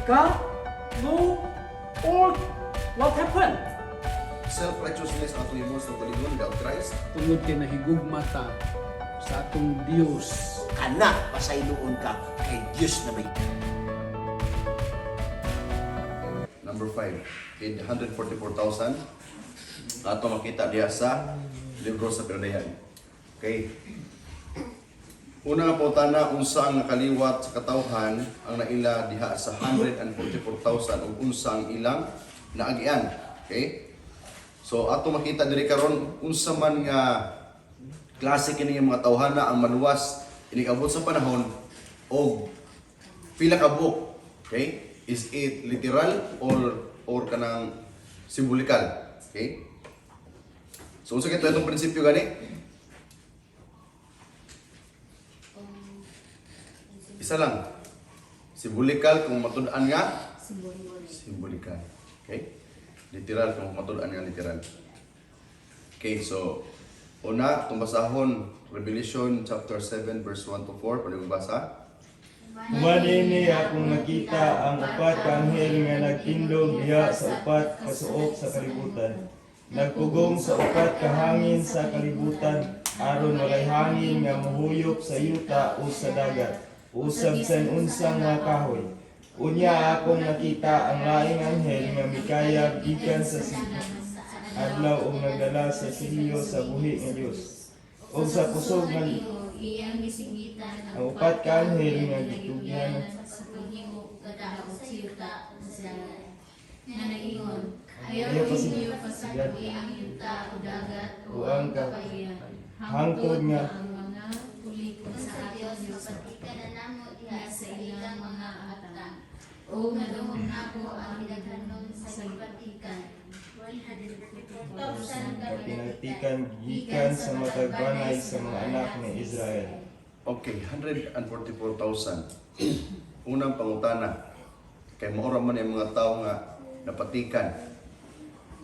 God, Lord, or what happened? Self-righteousness ato himo sa paglingon without Christ. Tungod kay nahigugma ta sa atong Dios. Kana pasayloon ka kay Diyos na may Number 5, in 144,000 ato makita diha sa libro sa Pinadayan. Okay. Una nga putana unsa ang nakaliwat sa katawhan ang naila diha sa 144,000 ug unsa ang ilang naagian. Okay? So ato makita diri karon unsa man nga klase kini nga mga tawhana ang maluwas inig-abot sa panahon og pila ka book. Okay? Is it literal or kanang simbolikal? Okay? So unsa kito itong prinsipyo gani? Isa lang. Simbolikal kung matud-an nga simbolikal. Okay? Literal kung matud-an nga literal. Okay, so una itong basahon Revelation chapter 7 verse 1 to 4 pwede basa. Humanini akong nakita ang upat ka anghel nga nagtindog diha sa upat ka suok sa kalibutan. Nagpugong sa upat ka hangin sa kalibutan, aron walay hangin nga mohuyop sa yuta o sa dagat, usab sa unsang mga kahoy. Unya akong nakita ang laing anghel nga mikayab gikan sa adlaw o nagdala sa silyo sa buhi nga Dios. O sa kusog nga iyang gisingitan ang upat ka anghel nga gitugyan sa paghimo kadaog sa yuta sa nga naingon ayaw Ayaw pa ninyo pasabi ang yuta o dagat o ang kapayan hangtod nga ang mga pulikon sa Dios patikan na namo diha sa ilang mga atang o nadungog nako ang hinaghanon sa patikan 144,000 ka pinagtikan gikan sa matag banay sa mga anak ni Israel. Okay, 144,000. Unang pangutana. Kay maura man yung mga tao nga napatikan.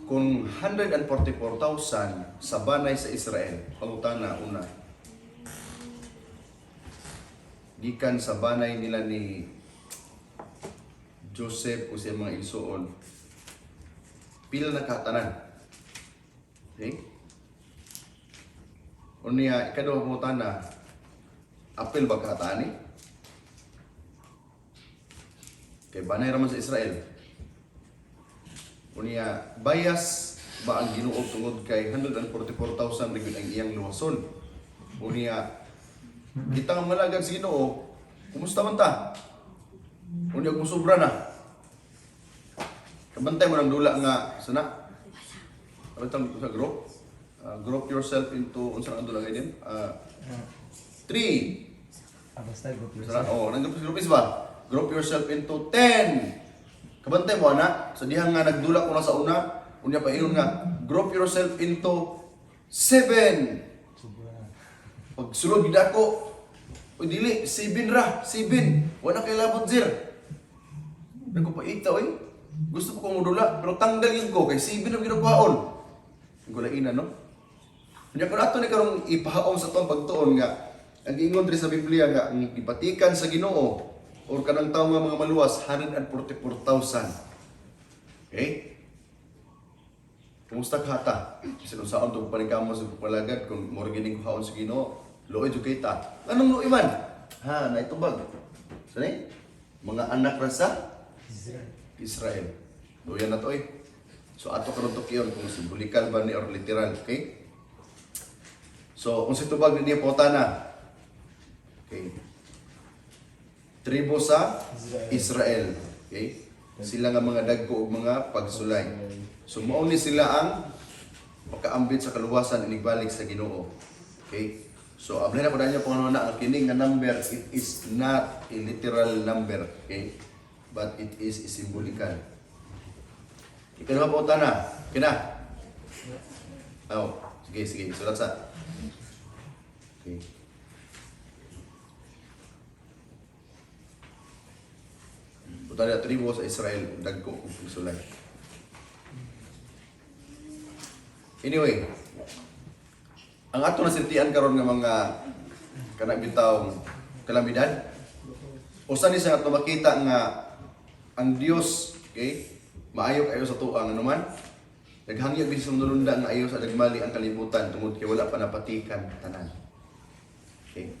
Kung 144,000 sa banay sa Israel, pangutana una. Gikan sa banay nila ni Joseph o siya mga igsuon. Pila na katanan. Okay? Unya, ikaduha pangutana. Apil ba kataan eh? Kay banay raman sa Israel. Unya, bias ba ang Ginoo tungod kay 144,000 rigid ang iyang luwason? Unya, kitang malagad sa Ginoo, kumusta man ta? Unya, kung sobra na. Kabantay mo ng dula nga, sana? Ano itang sa group? Group yourself into, unsa ang dula kayo din? 3. Basta go Group is ba? Group yourself into 10. Kabantay mo ana, sa dihang nga nagdula ko na sa una, unya pa ingon nga, group yourself into 7. Pag sulod gid ako, o dili 7 ra, 7. Wala kay labot zir. Nako pa ita oy. Gusto ko kong modula, pero tanggal yun ko kay 7 ang ginakuhaon. Ang gulaina no. Unya ko nato ni karong ipahaom sa tong pagtuon nga ang giingon diri sa Biblia nga ang gipatikan sa Ginoo or kanang tawo nga mga maluwas 144,000. Okay? Kumusta ka ta? Sinusaon to paningkamot sa palagad kung mo gining kuhaon sa Ginoo, luoy jud kay ta. Anong luoy man? Ha, naitubag. Sani? Mga anak ra sa Israel. Luoy na to eh. So ato karon to kiyon kung simbolikal ba ni or literal, okay? So kung sa tubag ni potana. Okay. Tribo sa Israel. Okay? Sila nga mga dagko ug mga pagsulay. So mao ni sila ang makaambit sa kaluwasan inigbalik sa Ginoo. Okay? So ablay na ko danyo kung ano na ang kining nga number, it is not a literal number, okay? But it is a symbolical. Ikaw po na. Kina. Oh, sige, sulat sa. Okay. Punta na tribo sa Israel, dagko kung pagsulay. Anyway, ang ato nasintian karon nga mga kanang bitaw kalamidad. Usa ni sa ato makita nga ang Dios, okay? Maayo kayo sa tuang ano man. Naghangyo bisig sa manulunda nga ayo sa dagmali ang kalibutan tungod kay wala pa napatikan tanan. Okay?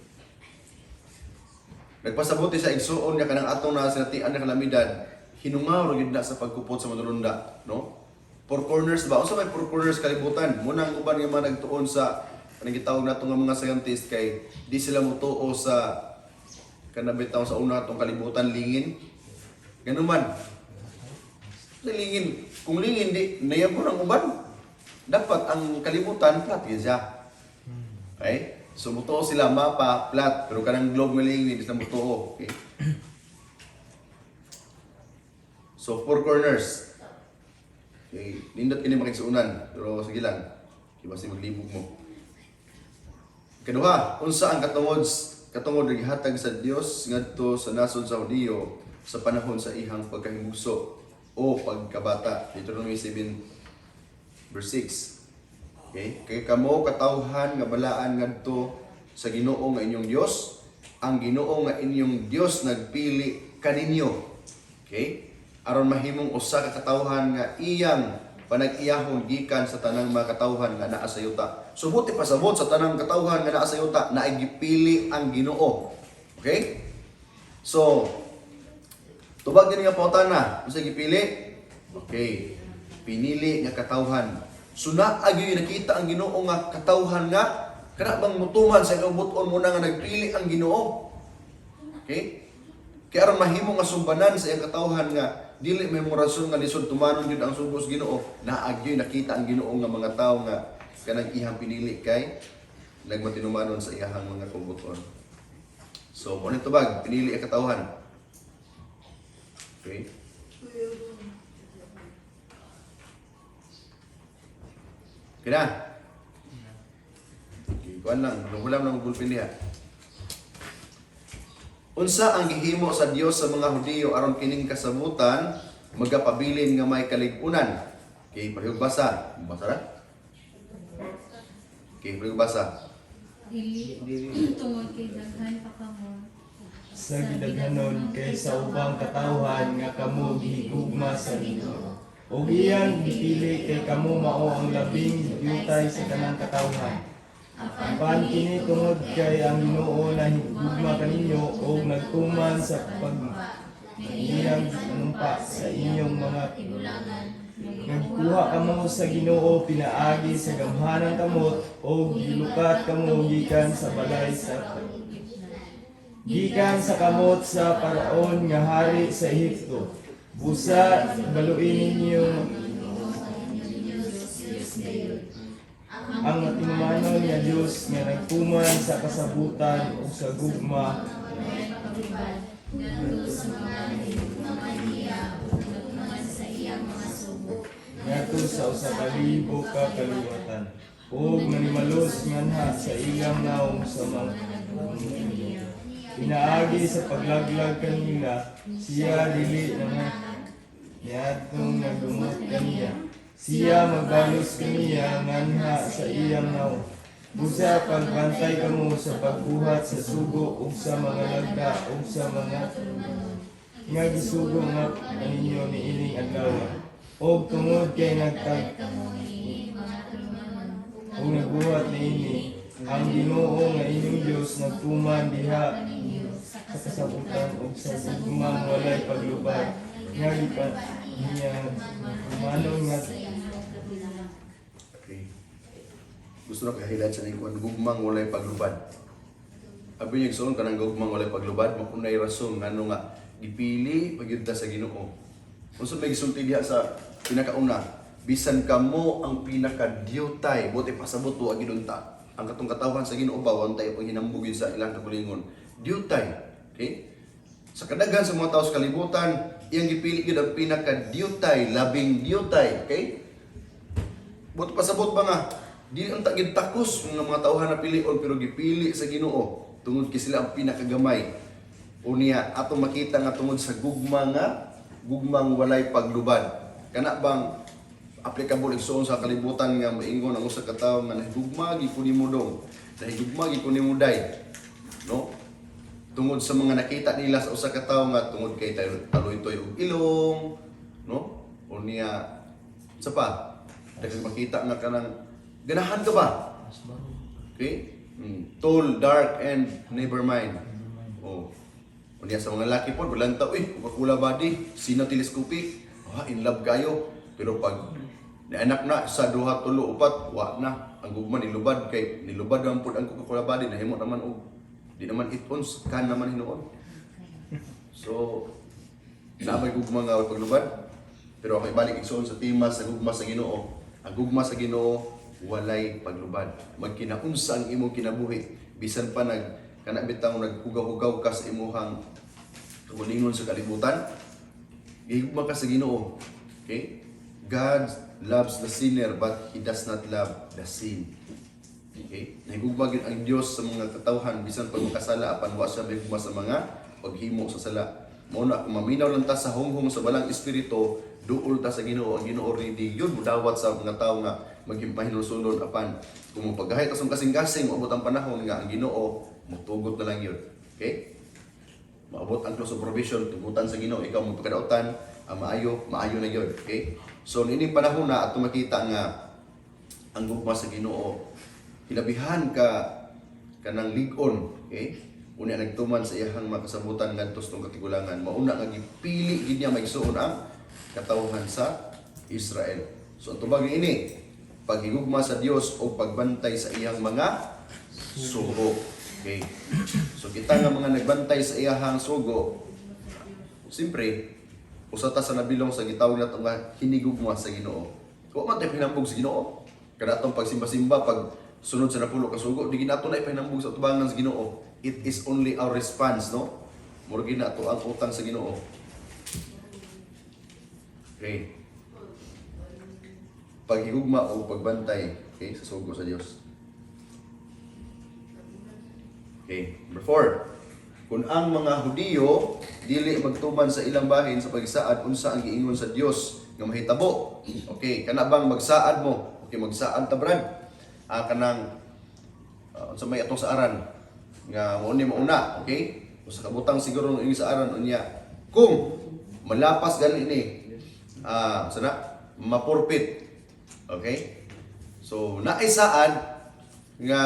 Nagpasabuti sa igsuon nga kanang atong na sinatian na kalamidad, hinungaw ra gyud na sa pagkupot sa manulunda, no? Four corners ba? Unsa may four corners kalibutan? Muna ang uban nga mga nagtuon sa kanang gitawag nato nga mga scientist kay di sila motuo sa kanabitaw sa una atong kalibutan lingin. Ganun man. Lingin. Kung lingin di nayabo ng uban. Dapat ang kalibutan flat yun siya. Okay? So mutuo sila mapa flat pero kanang globe nga lingin di sila mutuo. Okay? So four corners. Okay, nindot kini makigsuunan pero sige lang. Basta maglibog mo. Kaduha, unsa ang katungod gihatag sa Dios ngadto sa nasod sa Hudiyo sa panahon sa ihang pagkahimuso o pagkabata. Deuteronomy 7 verse 6. Okay? Kay kamo katawhan nga balaan ngadto sa Ginoo nga inyong Dios, ang Ginoo nga inyong Dios nagpili kaninyo. Okay? Aron mahimong usa ka katawhan nga iyang panag-iyahon gikan sa tanang mga katawhan nga naa sa yuta. So buti pasabot sa tanang katawhan nga naa sa yuta na gipili ang Ginoo. Okay? So tubag din nga pautana, unsa gipili? Okay. Pinili nga katawhan. So naa gyud nakita ang Ginoo nga katawhan nga kana bang mutuman sa kabuton mo na nga nagpili ang Ginoo. Okay? Kaya aron mahimo nga sumbanan sa iyang katawhan nga dili may mo rason nga lisod tumanon jud ang subos Ginoo, naagyoy nakita ang Ginoo nga mga tawo nga kanang ihang pinili kay nagmatinumanon sa iyang mga kabuton. So mo nito bag pinili ang katawhan. Okay? Kina? Okay, kuan lang, hulam ng bulpin diha. Unsa ang gihimo sa Dios sa mga Hudiyo aron kining kasabutan magapabilin nga may kalig-unan? Okay, palihog basa. Basa ra? Okay, palihog basa. Dili tungod kay daghan pa kamo Sa gidaghanon kay sa ubang katawhan nga kamo gihigugma sa Ginoo. O iyang gipili kay kamo mao ang labing yutay sa tanang katawhan. Apan kini tungod kay ang Ginoo na higugma kaninyo o nagtuman sa iyang manumpa sa inyong mga tigulangan. nagkuha kamo sa Ginoo pinaagi sa gamhanang kamot o gilukat kamo gikan sa balay sa gikan sa kamot sa Paraon nga hari sa Ehipto. Busa baluin ninyo ang matinumanon nga Dios nga nagtuman sa kasabutan o sa gugma ngadto sa usa ka libo ka kaliwatan ug manimalos nganha sa ilang naong sa mga pinaagi sa paglaglag kanila siya dili naman niadtong nagdumot kaniya siya magbalos kaniya nganha sa iyang naong busa pagbantay kamo sa pagbuhat sa sugo ug sa mga lagda ug sa mga nga gisugo nga kaninyo niining adlaw og tungod kay nagtag ug nagbuhat niini ang Ginoo nga inyong Dios nagtuman diha sa kasabutan ug sa gugmang walay paglubad nga gipan niya kumanon nga Okay. Gusto na kahilan sa ningkuan gugmang walay paglubad. Abi yung suon kanang gugmang walay paglubad, makunay rason ngano nga gipili pagyud ta sa Ginoo. Unsa may gisulti diha sa pinakauna, bisan kamo ang pinakadiyotay, buti pasabot wa gidunta. Ang katong katawhan sa Ginoo ba wantay pag hinambugin sa ilang kakulingon. Diyotay. Okay? Sa kadaghan sa mga tao sa kalibutan, iyang gipili gyud ang pinakadiyotay, labing diyotay. Okay? Buti pasabot ba nga dili unta gid takos ng mga tawhan na pilion pero gipili sa Ginoo tungod kay sila ang pinakagamay. Unya ato makita nga tungod sa gugmang walay paglubad. Kana bang applicable igsoon sa kalibutan nga maingon ang usa ka tawo nga nahigugma gyud nimo dong, nahigugma gyud nimo day. No? tungod sa mga nakita nila sa usa ka tawo nga tungod kay taloy-toy og ilong, no? O niya sa pa daghang makita nga kanang ganahan ka ba? Okay? Tall, dark, and never mind. Oh. O niya sa mga laki po, walang tao, Coca-Cola body, sino telescopic, in love kayo. Pero pag anak na sa duha, tulo, upat, wa na. Ang gugma nilubad kay nilubad naman po ang Coca-Cola body, nahimo naman og di naman 8 ons, kan naman hinuon. So, naabay gugma nga paglubad. Pero ako ibalik igsoon sa tima sa gugma sa Ginoo. Ang gugma sa Ginoo walay paglubad. Magkinaunsa ang imong kinabuhi bisan pa kana bitaw naghugaw-hugaw ka sa imuhang kabulingon sa kalibutan. Gigugma ka sa Ginoo. Okay? God loves the sinner but He does not love the sin. Okay? Nahigugma gyud ang Dios sa mga katawhan bisan pag makasala apan wa siya mahigugma sa mga paghimo sa sala. Mao na kung maminaw lang ta sa hunghong sa balang espiritu, duol ta sa Ginoo. Ang Ginoo ready yun mudawat sa mga tawo nga maghimpahinulsulon apan kung paggahay ta sa kasing-kasing maabot ang panahon nga ang Ginoo mutugot na lang yun. Okay? Maabot ang close of provision, tugutan sa Ginoo, ikaw mo pagkadautan, maayo na yun. Okay? So nini panahon na at makita nga ang gugma sa Ginoo hilabihan ka kanang lig-on. Okay? Unya nagtuman sa iyang makasabutan ngadto sa katigulangan. Mauna nga gipili gid niya maigsuon ang katawhan sa Israel. So tubag ini paghigugma sa Dios o pagbantay sa iyang mga sugo. Okay. So kita nga mga nagbantay sa iyang sugo, siyempre usata sa nabilong sa gitawag nato nga hinigugma sa Ginoo. Wa man tay pinambog sa Ginoo. Kada atong pagsimba-simba pag sunod sa napulo ka sugo, di ginato na ipinambog sa tubangan sa Ginoo. It is only our response, no? Murag na ato ang utang sa Ginoo. Okay. Paghigugma o pagbantay, okay, sa sugo sa Dios. Okay, number 4. Kung ang mga Hudiyo dili magtuman sa ilang bahin sa pagsaad unsa ang giingon sa Dios nga mahitabo. Okay, kana bang magsaad mo? Okay, magsaad ta brad. Kanang unsa may atong sa aran nga mo ni mauna, okay? Sa kabutang siguro ng sa aran unya. Kung malapas gani ni sana mapurpit. Okay? So naisaad nga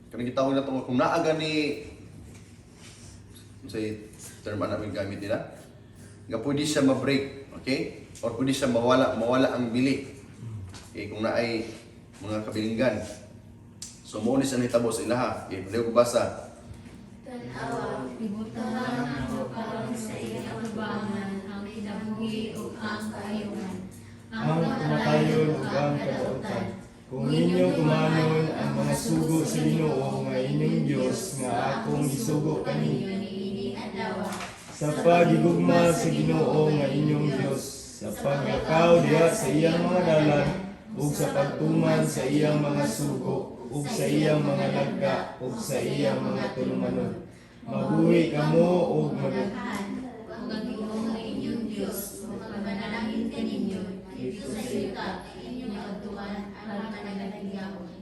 kanang gitawag na kung naa gani say term ana may gamit nila nga pwede siya ma-break, okay? Or pwede siya mawala ang bili. Okay, kung naay mga kabilinggan. So mo ni sa nitabo sa ilaha. Okay, pwede ko basa. Tanawa, ibutahan ako karon sa iyang tubangan ang kinabuhi ug ang kaayuhan. Ang kumakayon ug ang kadautan. Kung ninyo kumanon ang mga sugo sa Ginoo nga inyong Dios nga akong gisugo kaninyo niini adlaw. sa pagigugma sa Ginoo nga inyong Dios, sa paglakaw diha sa iyang mga dalan ug sa pagtuman sa iyang mga sugo ug sa iyang mga lagda ug sa iyang mga tulumanon. Mabuhi kamo ug Magakahan, ug ang Ginoo nga inyong Dios, ug magmanalangin kaninyo dito sa yuta inyong adtuan aron managahigyaon.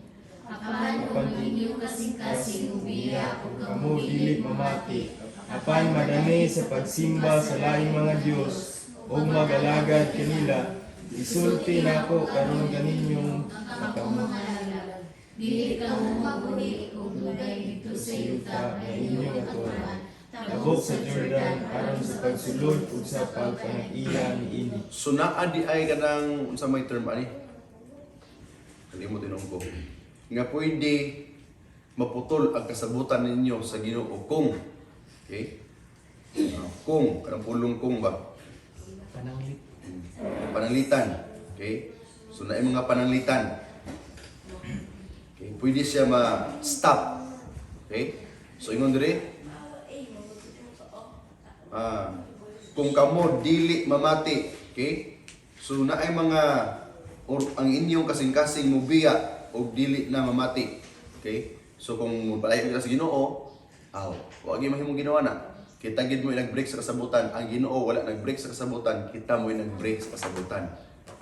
Apan kung inyong kasing-kasing ubiya ug kamo dili mamati, apan madani sa pagsimba sa laing mga Dios ug mag-alagad kanila, isulti nako karon kaninyong kamo malaglag. Dili kamo mabuhi ug lugay dito sa yuta nga inyong atuan. tabok sa Jordan aron sa pagsulod ug sa pagpanag-iya niini. So naa di ay kanang unsa may term ani? Kalimot inom ko. Nga pwede maputol ang kasabutan ninyo sa Ginoo kung okay? Kung kanang pulong kung ba? Pananglitan. Okay? So naay mga pananglitan. Okay, pwede siya ma-stop. Okay? So ingon diri kung kamo dili mamati, okay? So naay mga ang inyong kasing-kasing mubiya o dili na mamati, okay? So kung palayo ka sa Ginoo, wa gyud mahimong ginawa na. Kita gid mo nag-break sa kasabutan, ang Ginoo wala nag-break sa kasabutan, kita mo nag-break sa kasabutan.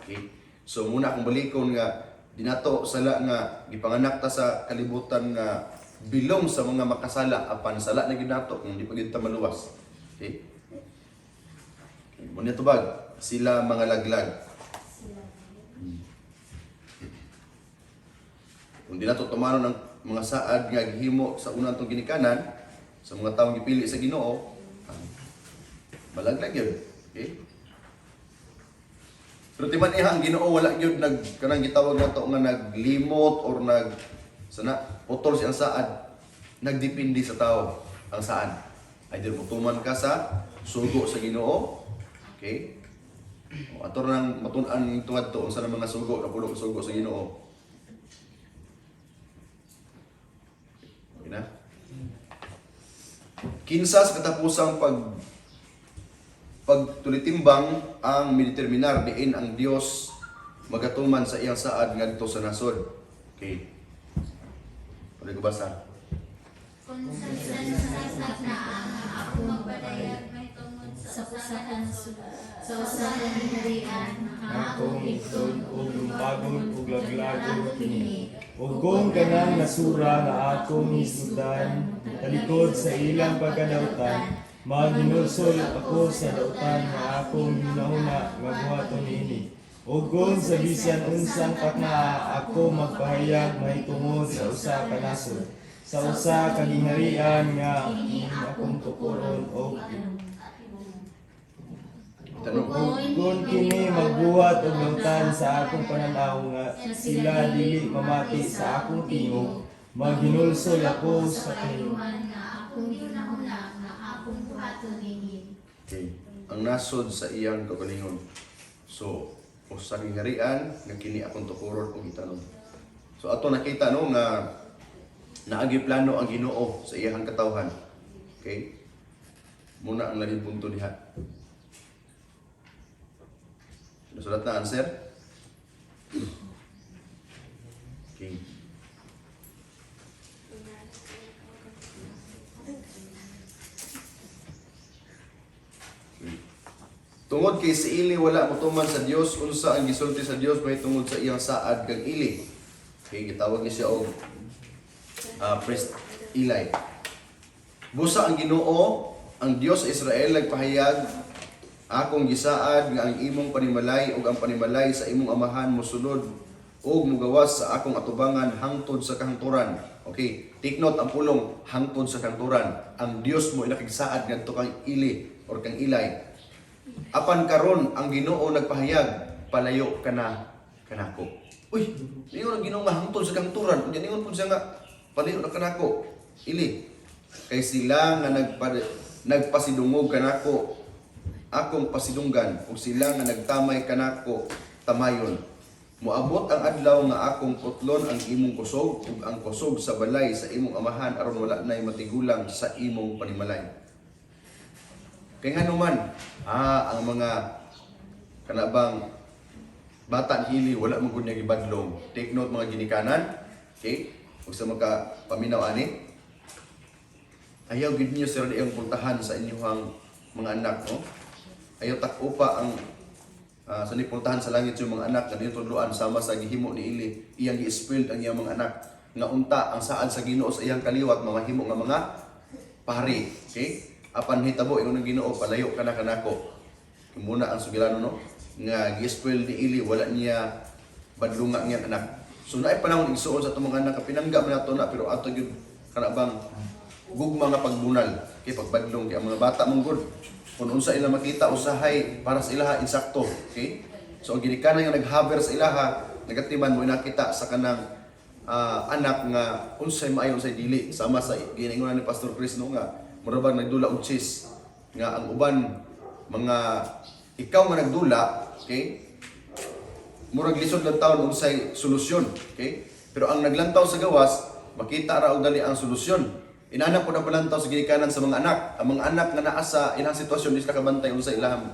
Okay? So muna akong balikon nga dinato sala nga gipanganak ta sa kalibutan nga bilong sa mga makasala apan sala na gyud nato kung di pa gyud ta maluwas. Okay? Muna tubag, sila mga laglag. Kung di nato tumanon ang mga saad nga gihimo sa unang tong ginikanan sa mga taong gipili sa Ginoo, malaglag yun. Okay? Pero timan iha ang Ginoo wala gyud kanang gitawag nato nga naglimot or utol siyang saad. Nagdepende sa tao ang saad. Either mutuman ka sa sugo sa Ginoo, okay? O ato nang matun-an tuwadto unsa na mga sugo kapulong sugo sa Ginoo. Okay na? Kinsas katapusang pagtulitimbang ang mideterminar diin ang Dios magatuman sa iyang saad ngadto sa nasod. Okay. Pwede ko basa? Kung sa na ako magpadayag may tungod sa usahan sa usahan hinarian akong igsoon ug lumpagon ug laglagon kini. Ug kung kanang nasura nga akong hisudan, talikod sa ilang pagkadautan, maghinulsol ako sa dautan nga akong hinahuna nga buhaton niini. Ug kung sa bisan unsang paknaa ako magpahayag mahitungod sa usa ka nasod, sa usa ka gingharian nga akong tukuron og Tanong. kung kini magbuhat og lautan sa akong pananaw nga sila dili mamati sa akong tingog, maghinulsol ako sa kayuhan nga akong hinahuna nga akong buhaton ninyo. Okay. Ang nasod sa iyang kagalingon. So, usa gingharian nga kini akong tukuron og itanon. So ato nakita no nga naagi plano ang Ginoo sa iyang katawhan. Okay? Muna ang labing punto diha. Nasulat na answer? Okay. Tungod kay si Ili wala motuman sa Dios, unsa ang gisulti sa Dios may tungod sa iyang saad kag Ili. Okay, gitawag ni siya og priest Eli. Busa ang Ginoo, ang Dios sa Israel nagpahayag, akong gisaad nga ang imong panimalay ug ang panimalay sa imong amahan mosunod ug mugawas sa akong atubangan hangtod sa kahangturan. Okay, take note ang pulong hangtod sa kahangturan. Ang Dios mo inakigsaad ngadto kang Ili or kang Eli. Apan karon ang Ginoo nagpahayag, palayo ka na kanako. Uy, ningon ang Ginoo nga hangtod sa kahangturan. Unya ningon pud siya nga palayo na kanako. Ili. Kay sila nga nagpasidungog kanako, akong pasidunggan, ug sila nga nagtamay kanako, tamayon. Moabot ang adlaw nga akong putlon ang imong kusog ug ang kusog sa balay sa imong amahan aron wala nay matigulang sa imong panimalay. Kay nganuman, ang mga kanabang bata ni Ili wala man gud niya gibadlong. Take note mga ginikanan, okay? Ug sa mga paminaw ani, ayaw gid niyo sir iyang puntahan sa inyong mga anak, no? Ayaw takupa ang sa nipuntahan sa langit yung mga anak na dinutuluan sama sa gihimo ni Ili. Iyang gi-spoiled ang iyang mga anak nga unta ang saad sa Ginoo sa iyang kaliwat mamahimo nga mga pari, okay? Apan hitabo ingon ng Ginoo palayo ka na kanako. Muna ang sugilano no nga gi-spoil ni Ili wala niya badlunga niya anak. So naay panahon igsuon sa tumong anak pinangga man nato na pero ato gyud kanabang gugma nga pagbunal kay pagbadlong kay ang mga bata mong good kung unsa ila makita usahay para sa ilaha insakto, okay? So ang ginikanan nga naghaber sa ilaha negatiman mo nakita sa kanang anak nga unsay maayo unsay dili sama sa giningon ni Pastor Chris no nga murabag nagdula og cheese nga ang uban mga ikaw nga nagdula, okay? Murag lisod lang taon unsay solusyon, okay? Pero ang naglantaw sa gawas, makita ra og dali ang solusyon. Inana po na palantaw sa ginikanan sa mga anak. Ang mga anak nga naa sa ilang sitwasyon di sila kabantay unsay ilang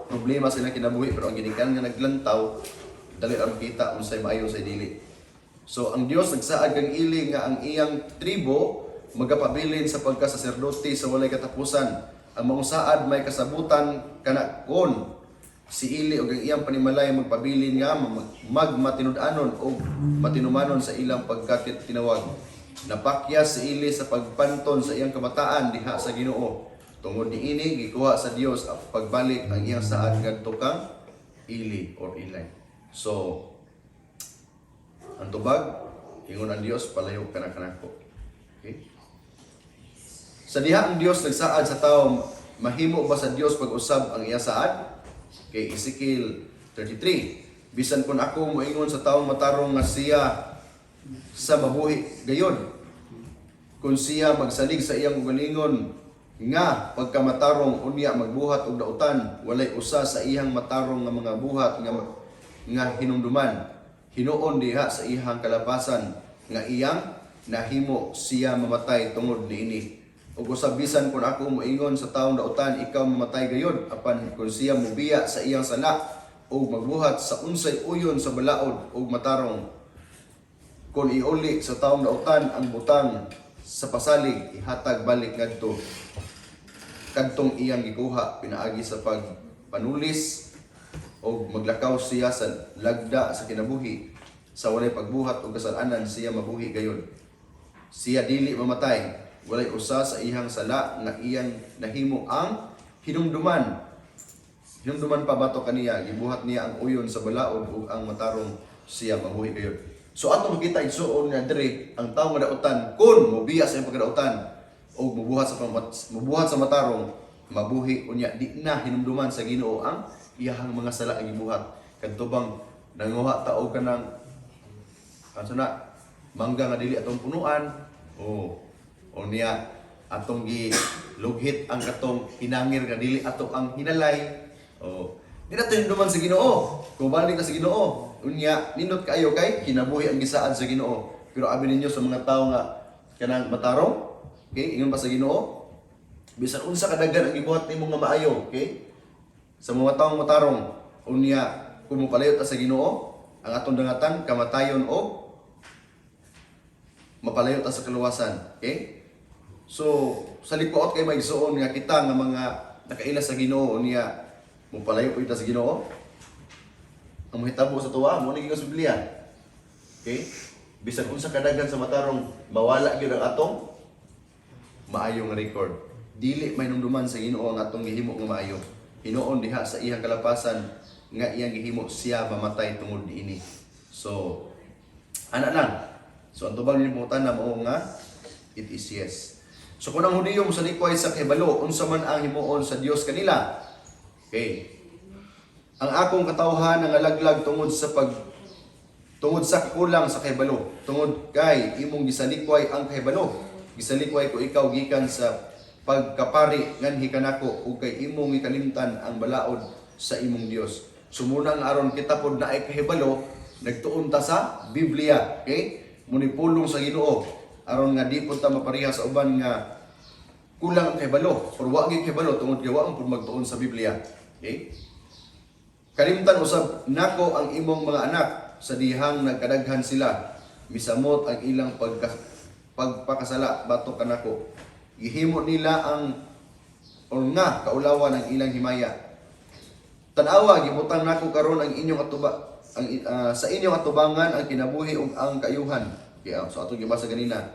problema sa ilang kinabuhi pero ang ginikanan nga naglantaw dali ra makita unsay maayo unsay dili. So ang Dios nagsaad kang Ili nga ang iyang tribo magapabilin sa pagkasaserdote sa walay katapusan. Ang maong saad may kasabutan kana kon si Ili ug ang iyang panimalay magpabilin nga magmatinud-anon o matinumanon sa ilang pagkatit tinawag. Napakya si Eli sa pagpanton sa iyang kamataan diha sa Ginoo. Tungod niini gikuha sa Dios ang pagbalik ang iyang saad ngadto kang Eli or Eli. So ang tubag, ingon ang Dios, palayo ka na kanako. Okay? Sa diha ang Dios nagsaad sa tao, mahimo ba sa Dios pag-usab ang iya saad? Kay Ezekiel 33. Bisan kun ako moingon sa taong matarong nga siya sa mabuhi gayon. Kung siya magsalig sa iyang ugalingon nga pagkamatarong unya magbuhat og dautan, walay usa sa iyang matarong nga mga buhat nga hinumduman. Hinuon diha sa iyang kalapasan nga iyang nahimo siya mamatay tungod niini. Ug usab bisan kun ako moingon sa taong dautan ikaw mamatay gayud, apan kun siya mobiya sa iyang sala o magbuhat sa unsay uyon sa balaod o matarong, kung iuli sa taong dautan ang butang sa pasalig, ihatag balik ngadto kadtong iyang gikuha pinaagi sa pagpanulis o maglakaw siya sa lagda sa kinabuhi, sa walay pagbuhat o kasalanan siya mabuhi gayon. Siya dili mamatay, walay usa sa iyang sala nga iyang nahimo ang hinumduman. Hinumduman pa bato kaniya, gibuhat niya ang uyon sa balaod ug ang matarong siya mabuhi gayon. So ato makita igsuon nga diri ang tawo nga dautan kun mobiya sa iyang pagkadautan o mubuhat sa matarong mabuhi unya di na hinumduman sa Ginoo ang iyahang mga sala nga gibuhat. Kadto bang nanguha ta og kanang ano na mangga nga dili atong punuan o niya atong gilughit ang katong hinangir nga dili ato ang hinalay. Di na hinumduman sa Ginoo. Kung balik ka sa Ginoo, unya nindot kayo kay kinabuhi ang gisaad sa Ginoo. Pero abi ninyo sa mga tawo nga kanang matarong, okay, ingon pa sa Ginoo, bisan unsa kadaghan ang gibuhat nimo nga maayo, okay? Sa mga taong matarong, unya kung mopalayo ta sa Ginoo, ang atong dangatan kamatayon o mapalayo ta sa kaluwasan, okay? So sa lipuot kay maigsuon nga kita nga mga nakaila sa Ginoo unya mopalayo pud ta sa Ginoo. Ang mahitabo sa tuwa mo ni sa Biblia. Okay? Bisan unsa kadaghan sa matarong mawala gyud ang atong maayong record. Dili may numduman sa Ginoo ang atong gihimo nga maayo. Hinuon diha sa iyang kalapasan nga iyang gihimo siya mamatay tungod niini. So ana lang. So ang tubag ni putan na mao nga it is yes. So kung ang Hudiyo mosalikuay sa kahibalo, unsa man ang himuon sa Dios kanila. Okay. Ang akong katawhan nga laglag tungod sa kulang sa kahibalo, tungod kay imong gisalikway ang kahibalo. Gisalikway ko ikaw gikan sa pagkapari nganhi kanako ug kay imong ikalimtan ang balaod sa imong Dios. Sumuna nga aron kita pod naay kahibalo, nagtuon ta sa Biblia, okay? Munipulong sa Ginoo aron nga di pod ta mapareha sa uban nga kulang ang kahibalo or wa gyud kahibalo tungod kay wa pod magtuon sa Biblia, okay? Kalimtan usab nako ang imong mga anak sa dihang nagkadaghan sila, misamot ang ilang pagpakasala batok kanako. Gihimo nila ang nga kaulawan ang ilang himaya. Tan-awa gibutang nako karon ang inyong sa inyong atubangan ang kinabuhi ug ang kayuhan. Okay, so ato gibasa ganina.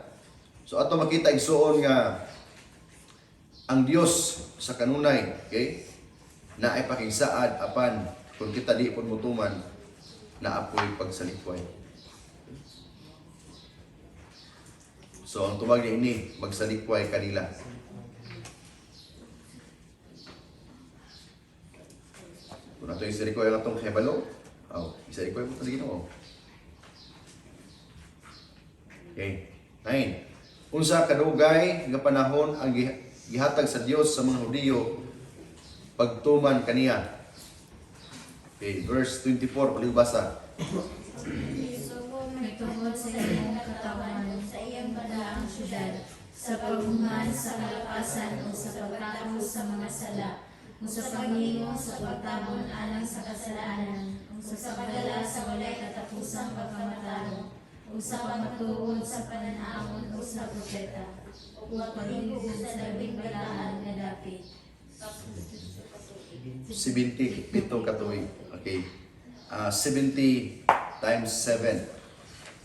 So ato makita igsuon nga ang Dios sa kanunay, okay? Na ay pakigsaad apan kung kita di pud mutuman na apoy pagsalikway. So ang tubag ni magsalikway kanila. Kung ato isalikway ang atong kahibalo, isalikway mo sa Ginoo. Okay. 9. Unsa kadugay nga panahon ang gihatag sa Dios sa mga Hudiyo pagtuman kaniya. Okay, verse 24, palibasa. Nagtungod sa iyong katawan, sa iyang badaang syudad, sa paghuman sa kalapasan o sa pagtatapos sa mga sala, o sa paghingo sa pagtabon alang sa kasalanan, o sa pagdala sa walay katapusang pagkamatalo, o sa pamatuod sa pananaamon o sa propeta, o paghilugod sa labing balaan na dapit. 70 katuig. Okay. 70 times 7.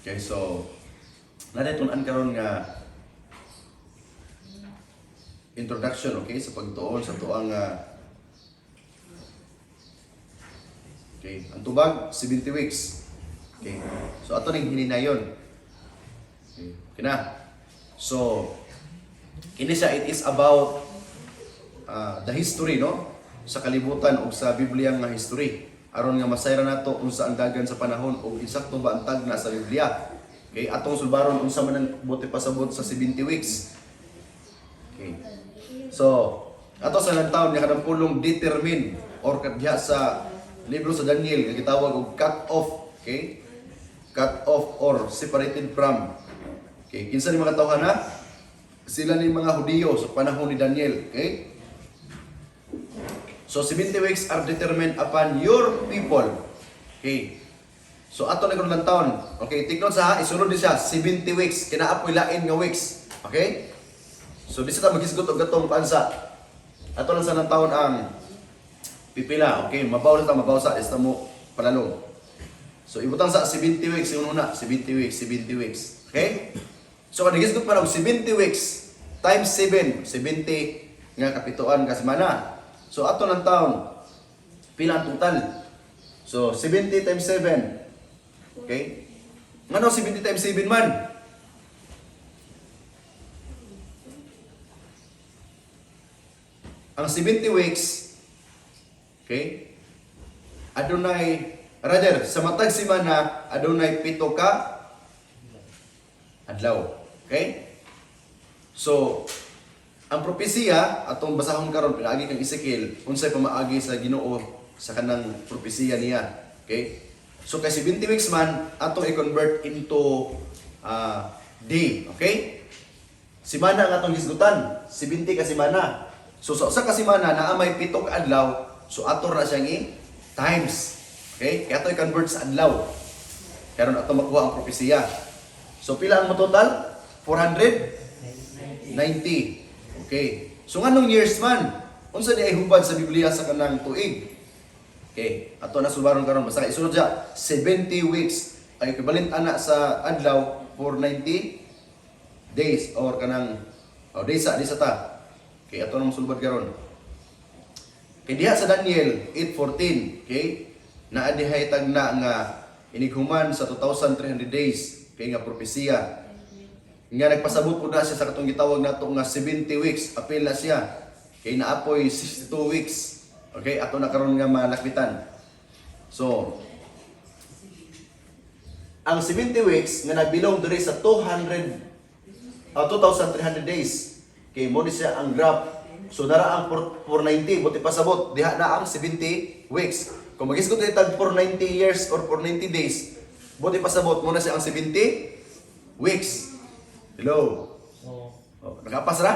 Okay, so Natay karon nga introduction, okay, sa pagtuon sa tuang okay, ang tubag 70 weeks. Okay. So ato ning hininayon. Okay. Kina. So kini siya, it is about the history, no, sa kalibutan o sa Biblia nga history. Aron nga masayra nato unsa ang dagan sa panahon o insakto ba ang tagna sa Biblia. Okay, atong sulbaron unsa man ang buti pasabot sa 70 weeks. Okay. So, ato sa taon nga kanang pulong determine or kadya sa libro sa Daniel nga gitawag og cut off, okay? Cut off or separated from. Okay, kinsa ni mga tawhan na? Sila ni mga Hudiyo sa panahon ni Daniel, okay? So 70 weeks are determined upon your people. Okay. So ato na lang taon. Okay, tignon sa isunod din siya 70 weeks kinaapoy lain nga weeks. Okay? So di sa ta magisgot og gatong pansa. Ato lang sa nang taon ang pipila. Okay, mabaw sa esta mo palalong. So ibutang sa 70 weeks yung una, 70 weeks, 70 weeks. Okay? So kada gisgot pa og 70 weeks times 7, 70 nga kapituan ka semana. So ato ng taon, pila ang total? So 70 times 7. Okay? Ngano 70 times 7 man? Ang 70 weeks, okay? Adunay, rather, sa matag semana, adunay 7 ka adlaw. Okay? So, ang propesiya atong basahon karon pinaagi kang Ezekiel unsay pamaagi sa Ginoo sa kanang propesiya niya. Okay? So kay 70 weeks man atong i-convert into day, okay? Semana ang atong gisgutan, 70 ka semana. So sa usa ka semana naa may 7 ka adlaw, so ato ra siyang times. Okay? Kaya ato i-convert sa adlaw. Karon ato makuha ang propesiya. So pila ang mo total? 490. Okay. So nganong years man? Unsa di ay hubad sa Biblia sa kanang tuig? Okay. Ato na sulbaron karon basta isunod siya 70 weeks ay equivalent ana sa adlaw 490 days or kanang days sa ta. Okay, ato na sulbad karon. Kay diha sa Daniel 8:14, okay? Naa dihay tagna nga inighuman sa 2,300 days kay nga propesiya. Nga nagpasabot po na siya sa katong gitawag nato nga 70 weeks, apil na siya. Kay naapoy 62 weeks. Okay, ato na karon nga malakbitan. So, ang 70 weeks nga nagbilong diri sa 2,300 days. Okay, mo ni siya ang graph. So nara ang 490, buti pasabot diha na ang 70 weeks. Kung magisgot ito tag 490 years or 490 days, buti pasabot mo na siya ang 70 weeks. Hello. Oh, nakapas ra?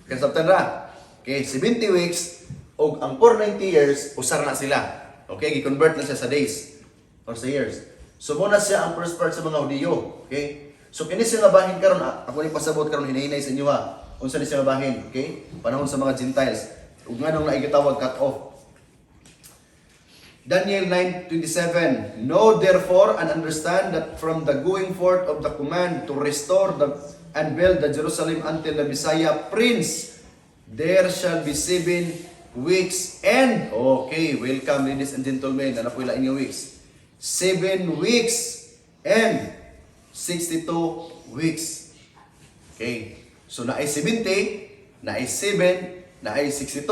Kasabtan ra. Okay, 70 weeks og ang 490 years usar na sila. Okay, gi-convert na siya sa days or sa years. So mo na siya ang first part sa mga Hudiyo. Okay? So kini siya nga bahin karon, ako ni pasabot karon hinahinay sa inyo ha. Unsa ni siya nga bahin, okay? Panahon sa mga Gentiles. Ug nganong naigitawag cut off. Daniel 9:27. Know therefore and understand that from the going forth of the command to restore and build the Jerusalem until the Messiah Prince, there shall be 7 weeks and, okay, welcome ladies and gentlemen, ano po ilang inyong weeks? 7 weeks and 62 weeks. Okay, so naay 70, naay 7, naay 62.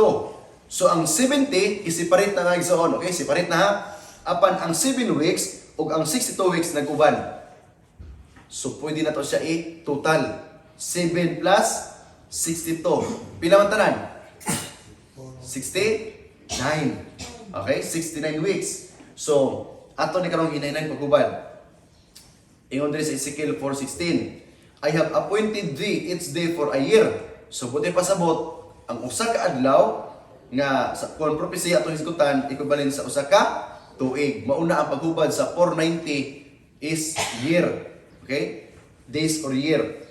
So ang 70 i-separate na nga igsoon, okay? Separate na ha. Apan ang 7 weeks ug ang 62 weeks nag-uban. So pwede na to siya total 7 plus 62. Pila man tanan? 69. Okay? 69 weeks. So ato ni karong hinay-hinay pag-uban. Ingon diri sa Ezekiel 4:16. I have appointed thee each day for a year. So buti pasabot ang usa ka adlaw nga sa kon prophecy atong hisgutan equivalent sa usa ka tuig. Mauna ang paghubad sa 490 is year. Okay? Days or year.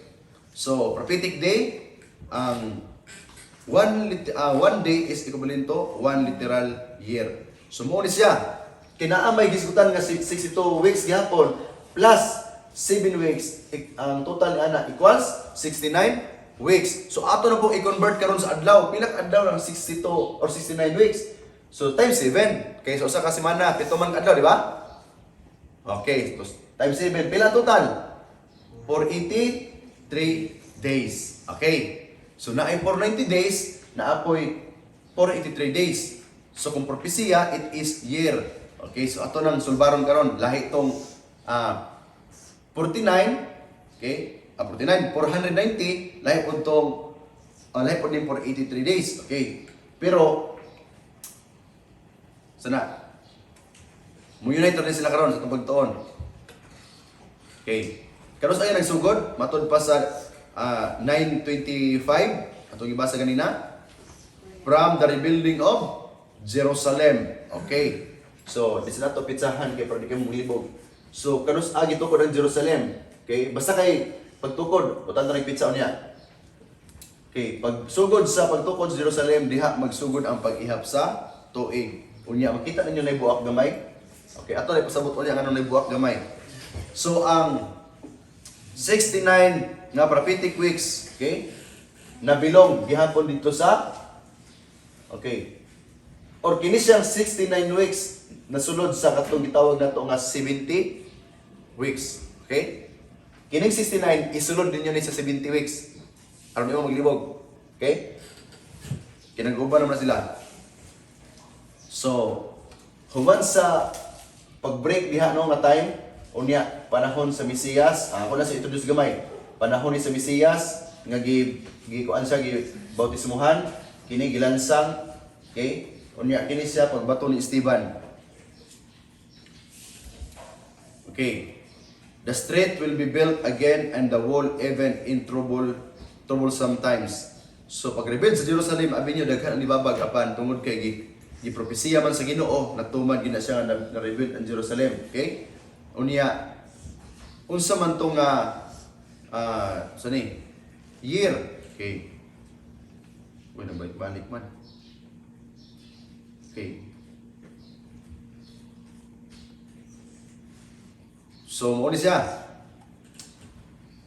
So prophetic day one day is equivalent to 1 literal year. So mo ni siya kinaamay hisgutan nga 62 weeks gihapon plus 7 weeks. Ang total ni ana equals 69 weeks. So ato na pong i-convert karon sa adlaw. Pila ka adlaw lang 62 or 69 weeks. So times 7. Okay, so usa ka semana, 7 man ka adlaw, di ba? Okay, so times 7. Pila total? 483 days. Okay. So naay 490 days, naapoy 483 days. So kung propesya, it is year. Okay, so ato nang sulbaron karon lahi tong 49, okay? 49, 490, lahi po itong, lahi po din 483 days, okay? Pero, sana, mu-unite rin sila karon sa itong pagtuon. Okay. Karon sa ayan nagsugod, matod pa sa 9:25, atong ibasa kanina, from the rebuilding of Jerusalem. Okay. So, di sila to pitsahan kay para di kayo maglibog. So, kanus agi tukod ang Jerusalem. Okay? Basta kay pagtukod, utan na pizza niya. Okay, pagsugod sa pagtukod sa Jerusalem, diha magsugod ang pag-ihap sa tuig. Unya, makita ninyo na buak gamay. Okay, ato na pasabot ulit ang ano na buak gamay. So, ang 69 nga prophetic weeks, okay, nabilong gihapon dito sa, okay, or kini siyang 69 weeks nasulod sa katong gitawag nato nga 70 weeks. Okay? Kining 69 isulod ninyo ni sa 70 weeks. Aron mo maglibog. Okay? Kinag-uban naman sila. So, human sa pag-break diha no nga time, unya panahon sa Mesiyas, ako na sa introduce gamay. Panahon ni sa Mesiyas nga kuan siya bautismuhan, kini gilansang, okay? Unya kini siya pagbato ni Esteban. Okay. The street will be built again and the wall even in troublesome times. So pag rebuild sa Jerusalem, abi niyo daghan ang ibabag apan tungod kay gipropesiya man sa Ginoo natumad gina siya na rebuild ang Jerusalem. Okay? Unya unsa man tong sani year. Okay. Wala balik man. Okay. So, ano siya?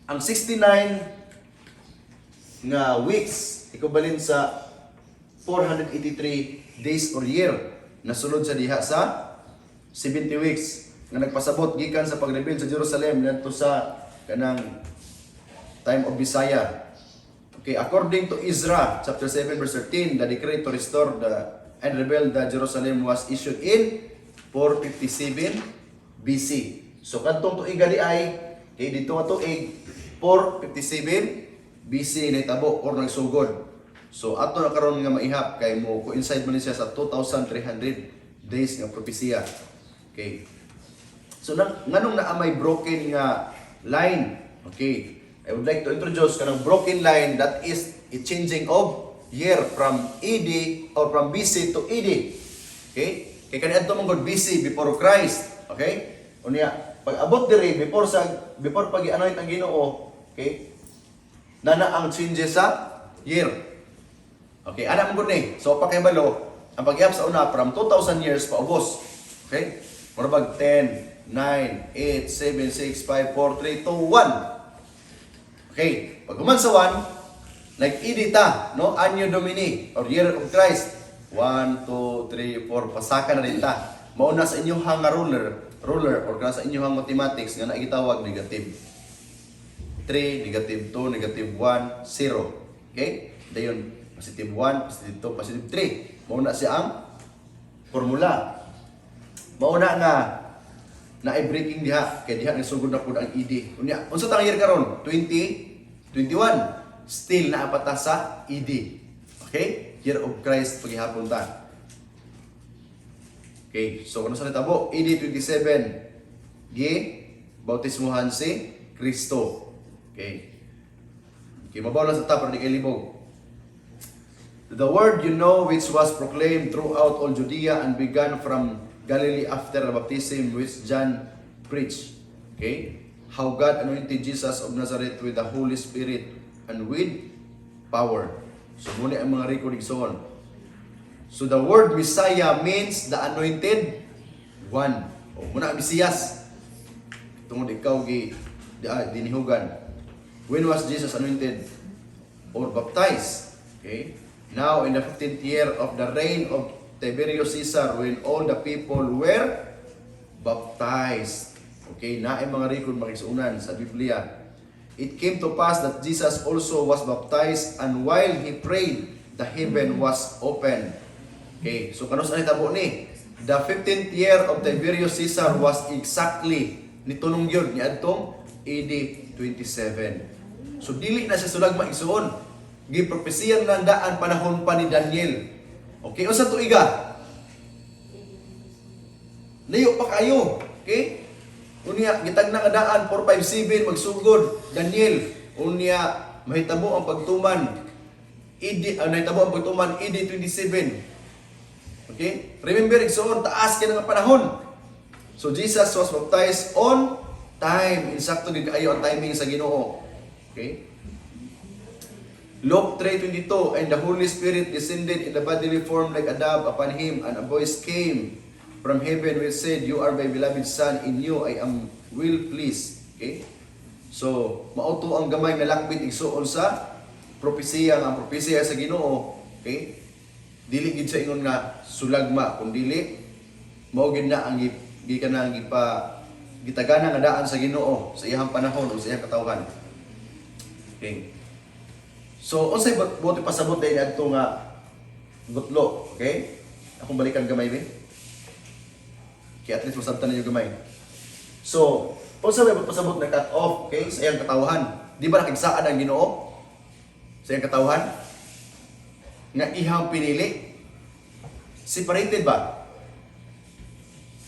Ang 69 nga weeks, ikubalin sa 483 days or year, nasulod sa diha sa 70 weeks, nga nagpasabot gikan sa pag-rebuild sa Jerusalem ngadto sa kanang time of Messiah. Okay, according to Ezra chapter 7 verse 13, the decree to restore and rebuild the Jerusalem was issued in 457 BC. So kadtong tuig di ay dito nga tuig 457 BC nahitabo or nagsugod. So ato na karon nga maihap kay mo coincide man siya sa 2,300 days nga propesya. Okay. So nganong naamay broken nga line. Okay. I would like to introduce kanang broken line that is a changing of year from AD or from BC to AD. Okay? Kay kaniadto man gud BC before Christ. Okay? Unya pag abot diri before pag-anoint ang Ginoo, okay? Nana ang changes sa year. Okay, ana mo gud ni. So pa kay balo, ang pag-ihap sa una from 2,000 years pa ubos. Okay? Murabag 10, 9, 8, 7, 6, 5, 4, 3, 2, 1. Okay, pag human sa 1, nag-edita, no? Anno Domini or Year of Christ. 1, 2, 3, 4 pasaka na rin ta. Mauna sa inyong hanga ruler or kana sa inyong mathematics nga naigitawag negative 3, negative 2, negative 1, 0. Okay? Dayon positive 1, positive 2, positive 3. Mauna siya ang formula. Mauna nga na breaking diha kay diha nagsugod na pud ang ED. Unya, unsa tang year karon? 2021. Still naapata sa ED. Okay? Year of Christ paghihapon ta. Okay, so kung sa natabo, AD 27, bautismuhan si Kristo. Okay. Okay, mabaw lang sa top, hindi kayo libog. The word you know which was proclaimed throughout all Judea and began from Galilee after the baptism which John preached. Okay? How God anointed Jesus of Nazareth with the Holy Spirit and with power. So muna ang mga record igsoon. So the word Messiah means the anointed one. O muna Mesiyas. Tungod ikaw dinihugan. When was Jesus anointed or baptized? Okay. Now in the 15th year of the reign of Tiberius Caesar, when all the people were baptized. Okay, na ay mga record makisunan sa Biblia. It came to pass that Jesus also was baptized, and while he prayed, the heaven was open. Okay, so kanus ani tabo ni? The 15th year of Tiberius Caesar was exactly nitunong yun ni adtong AD 27. So dili na siya sulagma igsuon. Gipropesiyan ng daan panahon pa ni Daniel. Okay, unsa tuiga? Layo pa kayo. Okay? Unya gitagna nga daan 457 magsugod Daniel. Unya mahitabo ang pagtuman. Nahitabo ang pagtuman AD 27. Okay? Remember igsoon taas kay nga panahon. So Jesus was baptized on time. Insakto gid kaayo ang timing sa Ginoo. Okay? Luke 3:22, and the Holy Spirit descended in the bodily form like a dove upon him, and a voice came from heaven which said, "You are my beloved Son, in you I am well pleased." Okay? So, mauto ang gamay nga lakbit igsuon sa propesiya nga propesiya sa Ginoo. Okay? Dili gid sa ingon nga sulagma, kun dili mao gid na ang gikanang gitagana nga daan sa Ginoo sa iyang panahon o sa iyang katawhan. Okay? So, unsay buti pasabot dahil adto nga gutlo, okay? Akong balikan gamay be. Kaya at least masabtan ninyo gamay. So, unsay buti pasabot na cut off, okay? Sa iyang katawhan. Di ba nakigsaan ang Ginoo sa iyang katawhan? Nga ihang pinili. Separated ba?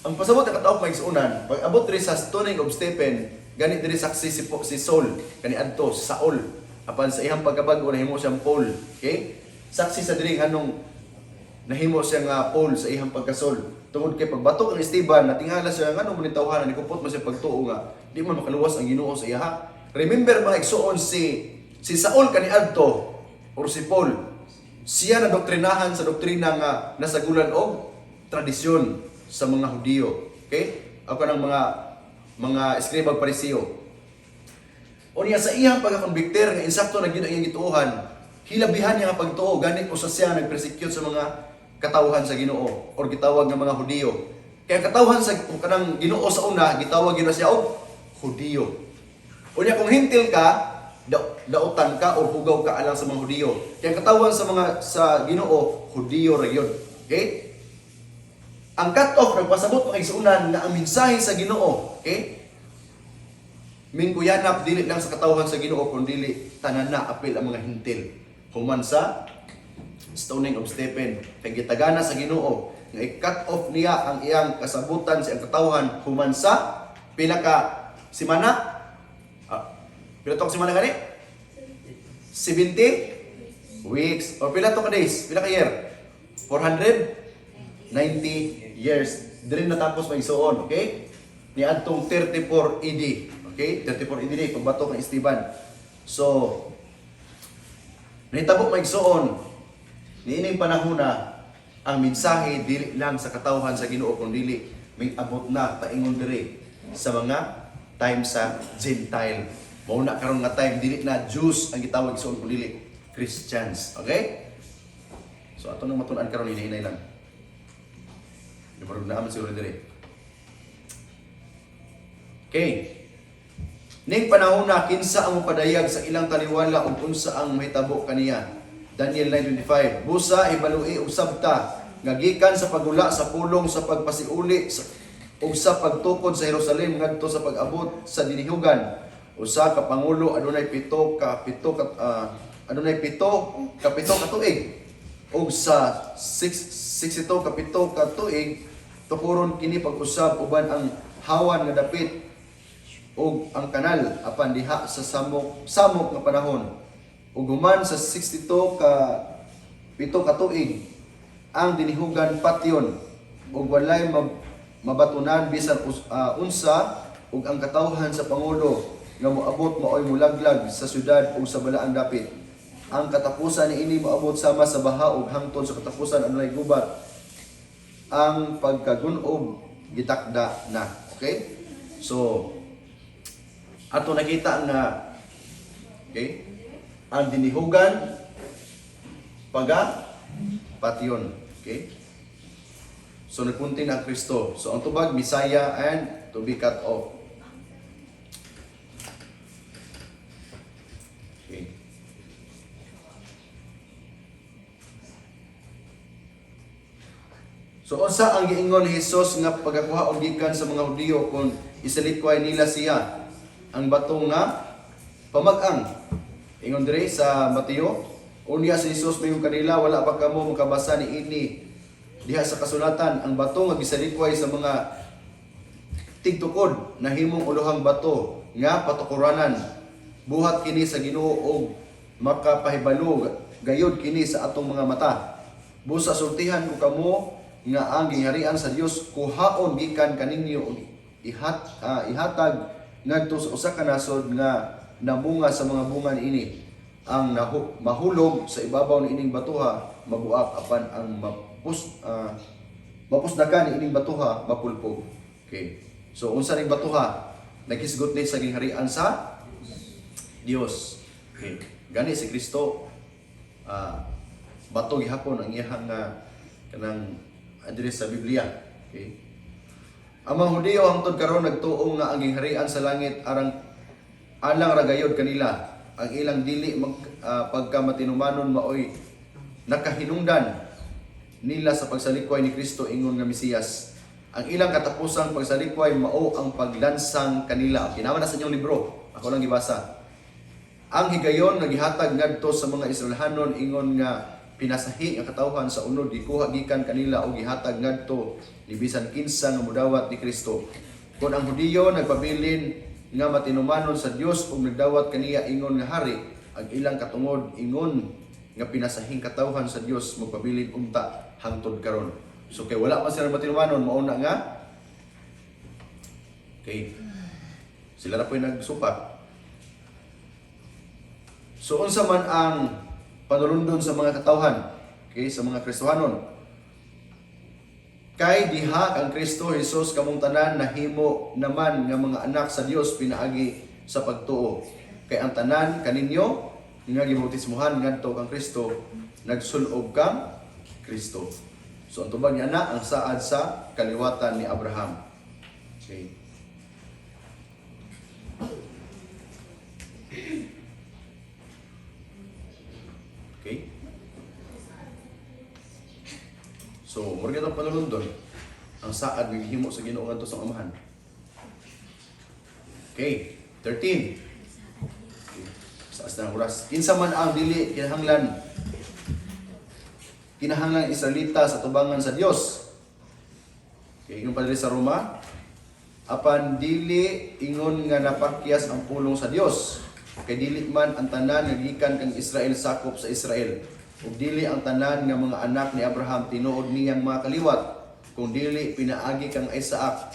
Ang pasabot na cut off may isunan, pag abot diri sa stoning of Stephen, ganit diri saksi si Saul, kani adto si Saul. Apan sa iyang pagkabag-o nahimo siyang Paul. Okay? Saksi sa diri anong nahimo siya nga Paul sa iyang pagkasol. Tungod kay pagbatok ang Esteban, natingala siya nga nung bulitawhan ni kupot man siya pagtuo nga di man makaluwas ang Ginoo sa iya. Remember mga igsuon si Saul kaniadto or si Paul. Siya na doktrinahan sa doktrina nga nasagulan og tradisyon sa mga Hudiyo. Okay? Ako ng mga eskribag Pariseo. O niya sa iyang pagkakonbikter nga insakto na gyud ang iyang gituohan, hilabihan niya nga pagtuo ganit usa siya nagpersecute sa mga katawhan sa Ginoo or gitawag nga mga Hudiyo. Kaya katawhan sa kanang Ginoo sa una gitawag gyud siya og Hudiyo. O niya kung hintil ka, dautan ka o hugaw ka alang sa mga Hudiyo. Kaya katawhan sa Ginoo Hudiyo ra gyud. Okay? Ang cut-off nagpasabot ang igsuunan nga ang mensahe sa Ginoo, okay? Mingkuyanap dili lang sa katawhan sa Ginoo kundi tanan na apil ang mga hintil. Human sa stoning of Stephen, kay gitagana sa Ginoo nga i-cut off niya ang iyang kasabutan sa katawhan human sa pila ka semana. Pila to ka semana gani? 70 weeks or pila to ka days? Pila ka year? 490 years. Dili natapos magsuon, okay? Ni adtong 34 AD. Okay, 34 AD pagbatok ng Esteban. So, nahitabo maigsuon niining panahon na ang mensahe dili lang sa katawhan sa Ginoo kundi may abot na paingon diri sa mga time sa Gentile. Mao na karon nga time dili na Jews ang gitawag igsuon kundi Christians. Okay? So ato nang matun-an karon hinahinay lang. Ibarog na aman siguro diri. Okay. Ning panahon na kinsa ang mopadayag sa ilang taliwala ug unsa ang mahitabo kaniya. Daniel 9:25. Busa ibalui og sabta nga gikan sa pagula sa pulong sa pagpasiuli ug sa pagtukod sa Jerusalem ngadto sa pag-abot sa dinihugan. Usa ka pangulo adunay pito ka tuig. Ug sa 62 ka pito ka tuig tukuron kini pag-usab uban ang hawan nga dapit ug ang kanal apan diha sa samok nga panahon. Ug human sa 62 ka pito ka tuig ang dinihugan patyon ug walay mabatunan bisan unsa ug ang katawhan sa pangulo nga moabot maoy mulaglag sa syudad ug sa balaang dapit. Ang katapusan niini moabot sama sa baha ug hangtod sa katapusan adunay gubat. Ang pagkagun-ob gitakda na. Okay? So ato nakita nga okay, ang dinihugan pagapatyon. Okay? So nagpunti na ang Kristo. So ang tubag Messiah and to be cut off. Okay. So unsa ang giingon ni Hesus nga pagakuha og gikan sa mga Hudiyo kung isalikway nila siya ang bato nga pamag-ang. Ingon diri sa Mateo, unya si Hesus mingon kanila, wala pa kamo makabasa ni ini diha sa kasulatan, ang bato nga gisalikway sa mga tigtukod nahimong ulohang bato nga patukuranan. Buhat kini sa Ginoo og makapahibalo gayud kini sa atong mga mata. Busa sultihan ko kamo nga ang gingharian sa Dios kuhaon gikan kaninyo og ihatag ngadto sa usa ka nasod nga namunga sa mga bunga niini. Ang mahulog sa ibabaw ni ining batuha mabuak apan ang mapusdakan ni ining batuha mapulpog. Okay. So unsa ning batuha? Naghisgot ni sa gingharian sa Dios. Okay. Gani si Kristo bato gihapon ang iyang kanang address sa Biblia. Okay. Ang mga Hudiyo hangtod karon nagtuong nga ang gingharian sa langit alang ragayod kanila. Ang ilang dili pagka matinumanon maoy nakahinungdan nila sa pagsalikway ni Kristo ingon nga Mesiyas. Ang ilang katapusang pagsalikway mao ang paglansang kanila. Ginawa na sa inyong libro. Ako lang gibasa. Ang higayon nagihatag ngadto sa mga Israelhanon ingon nga pinasahi ang katawhan sa unod gikuha gikan kanila o gihatag ngadto ni bisan kinsa nga mudawat ni Kristo. Kung ang Hudiyo nagpabilin nga matinumanon sa Dios ug nagdawat kaniya ingon nga hari, ang ilang katungod ingon nga pinasahing katawhan sa Dios magpabilin unta hangtod karon. So kay wala pa sila matinumanon mao na nga okay. Sila ra po'y nagsupat. So unsa man ang panulundon sa mga katawhan, okay, sa mga Kristohanon. Kay diha ang Kristo Jesus kamong tanan nahimo naman nga mga anak sa Dios pinaagi sa pagtuo. Kay ang tanan kaninyo nga gibautismuhan ngadto kang Kristo nagsulob kang Kristo. So ang tubag niya na ang saad sa kaliwatan ni Abraham. Okay. Okay? So, murag itong panulundon, ang saad ng himo sa Ginoo ngadto sa amahan. Okay, 13. Okay. Saas na ang oras. Kinsa man ang dili kinahanglan Israelita sa tubangan sa Dios. Okay, yung padre sa Roma, apan dili ingon nga napakyas ang pulong sa Dios. Kay dili man ang tanan nga gikan kang Israel sakop sa Israel. Ug dili ang tanan nga mga anak ni Abraham tinuod niyang mga kaliwat. Kung dili pinaagi kang Isaac,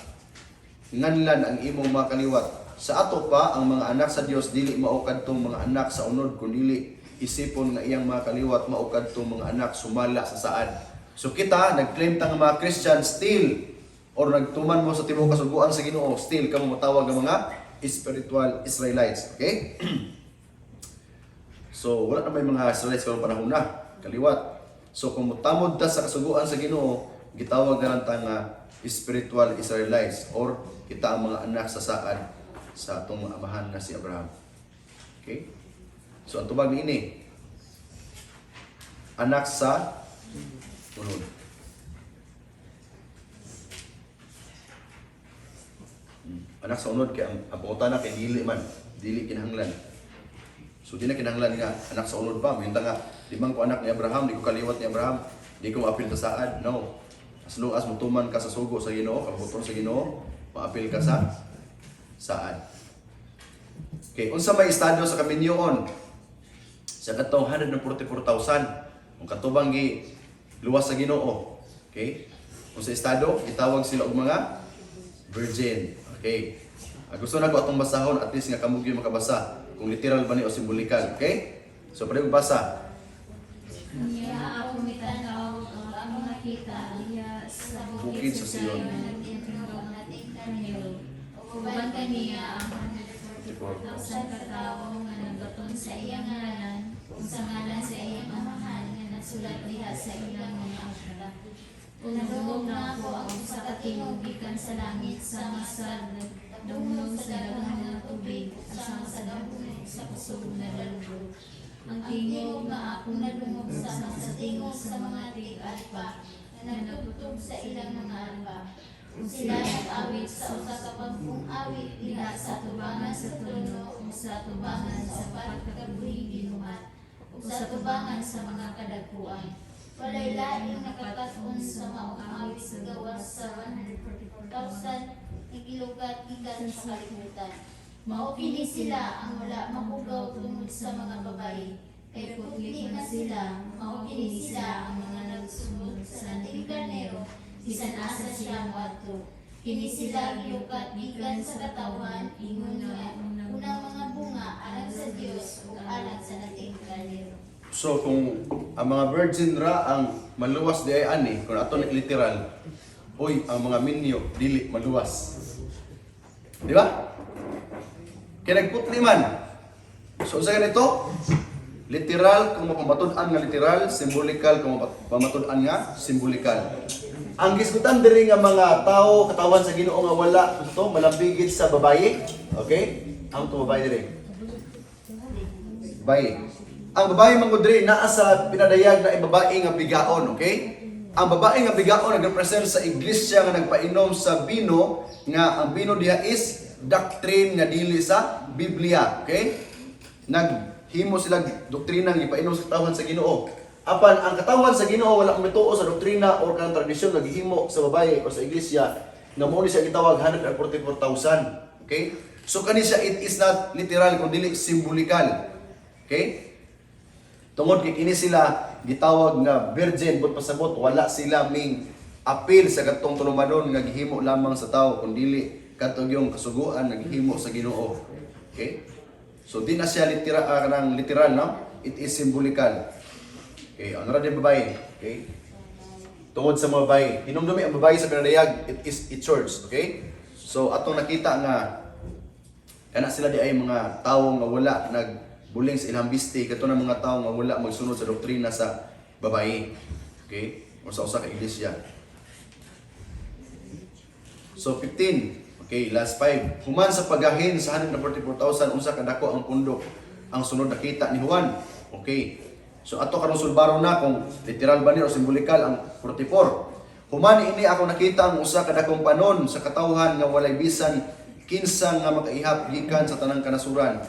nganlan ang imong mga kaliwat. Sa ato pa ang mga anak sa Dios dili mao kadtong mga anak sa unod kun dili isipon nga iyang mga kaliwat mao kadtong mga anak sumala sa saad. So kita nagclaim ta nga mga Christian still or nagtuman mo sa tibuok kasuguan sa Ginoo still kamo matawag nga mga spiritual Israelites. Okay? So, wala na may mga Israelites karong panahon na, kaliwat. So, kung mutamod ta sa kasuguan sa Ginoo, gitawag na lang ta nga spiritual Israelites or kita ang mga anak sa saad sa atong amahan na si Abraham. Okay? So, ang tubag niini, anak sa unod. Anak sa unod kay ang pangutana kay dili kinahanglan. So di na kinahanglan nga anak sa unod pa. Minta nga limang ko anak ni Abraham, di ko kaliwat ni Abraham, di ko maapil ta saad. No. As long as mutuman ka sa sugo sa Ginoo, kabuton sa Ginoo, maapil ka sa saad. Okay, unsa may estado sa kaminyoon? Sa katong 144,000 ang katubang gi luwas sa Ginoo. Okay? Unsa estado? Gitawag sila og mga virgin. Okay. Gusto na ko atong basahon at least nga kamugyo makabasa kung literal ba ni o simbolikal. Okay? So pwede basa. Niya ako mitanaw ang nakita niya sa Bukid sa Sion. Uban kaniya ang 144,000 katawo nga nagbaton sa iyang ngalan, kung sa ngalan sa iyang amahan nga nagsulat diha sa ilang mga akda. Unadungog na ako ang usa ka tingog gikan sa langit sama sa dungog sa daghang nga tubig, sama sa dungog sa kusog na dalubog. Ang tingog nga akong nadungog sama sa tingog sa mga tig-alpa na nagtutog sa ilang mga alpa. Kung sila nag-awit sa usa ka pagpong awit diha sa tubangan sa trono, o sa tubangan sa pagkakabuhing ginumat, o sa tubangan sa mga kadagkuan. Walay laing nakakaton sa maong awit sa gawas sa 144,000 igilugat gikan sa kalibutan. Mao kini sila ang wala mapugaw tungod sa mga babayi. Kay putli na sila, mao kini sila ang mga nagsunod sa santing karnero, bisan asa sila moadto. Kini sila gilukat gikan sa katawan, ingon nga unang mga bunga alang sa Dios ug alang sa nating karnero. So kung ang mga virgin ra ang maluwas di ay ani, kung ato ni literal, oy ang mga minyo dili maluwas. Di ba? Kaya nagputli man. So sa ganito, literal kung mapamatud-an nga literal, symbolikal kung mapamatud-an nga symbolikal. Ang gisgutan diri nga mga tao katawan sa Ginoo nga wala gusto malambigit sa babayi. Okay? Ang to babayi diri. Babayi. Ang babae mangudri naa sa pinadayag na babae nga bigaon, okay? Ang babae nga bigaon nagrepresent sa iglesia nga nagpainom sa bino nga ang bino diha is doctrine nga dili sa Biblia, okay? Naghimo sila doktrina nga ipainom sa katawan sa Ginoo. Apan ang katawan sa Ginoo wala mituo sa doktrina o kanang tradisyon nga gihimo sa babae o sa iglesia nga mao ni siya gitawag 144,000, okay? So kani siya it is not literal kundi symbolikal. Okay? Tungod kay kini sila gitawag nga virgin but pasabot wala sila ming apil sa katong tulumanon nga gihimo lamang sa tao kundi katong yung kasuguan nga gihimo sa Ginoo. Okay? So di na siya literal, no? It is symbolical. Okay, ano ra din babae? Okay? Tungod sa mga babae, hinumdumi ang babae sa pinadayag, it is a church, okay? So atong nakita nga kana sila di ay mga tawo nga wala nagbuling sa ilang biste, kato ng mga tawo nga wala magsunod sa doktrina sa babae. Okay? O sa usa ka iglesia. So 15. Okay, last 5. Human sa pagahin sa 144,000 unsa kadako ang pundok ang sunod nakita ni Juan. Okay. So ato karong sulbaro na kung literal ba ni o simbolikal ang 44. Human ini ako nakita ang usa kadakong panon sa katawhan nga walay bisan kinsa nga makaihap gikan sa tanang kanasuran,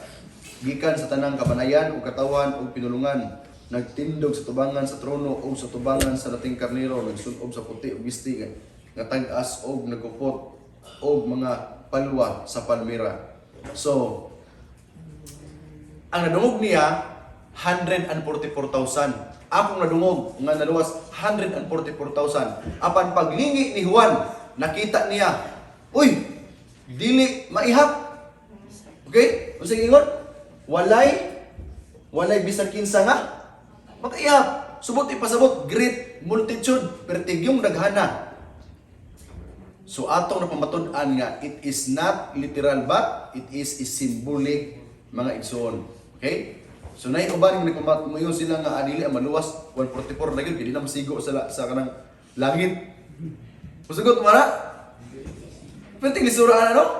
gikan sa tanang kabanayan ug katawhan ug pinulungan, nagtindog sa tubangan sa trono ug sa tubangan sa dating karnero, nagsunob sa puti ug bisti nga tag-as ug nagkupot ug mga palwa sa palmira. So ang nadungog niya 144,000. Akong nadungog nga naluwas 144,000. Apan paglingi ni Juan, nakita niya, uy, dili maihap. Okay? Unsa ingon? Walay bisan kinsa nga makaihap. Subot ipasabot great multitude, pertigyong daghana. So atong napamatud-an nga it is not literal but it is a symbolic mga igsoon. Okay? So nay uban yung nagpamatud sila nga adili ang maluwas 144 lagi kay di na masigo sa kanang langit. Musugot mara? Penting lisuraan ano?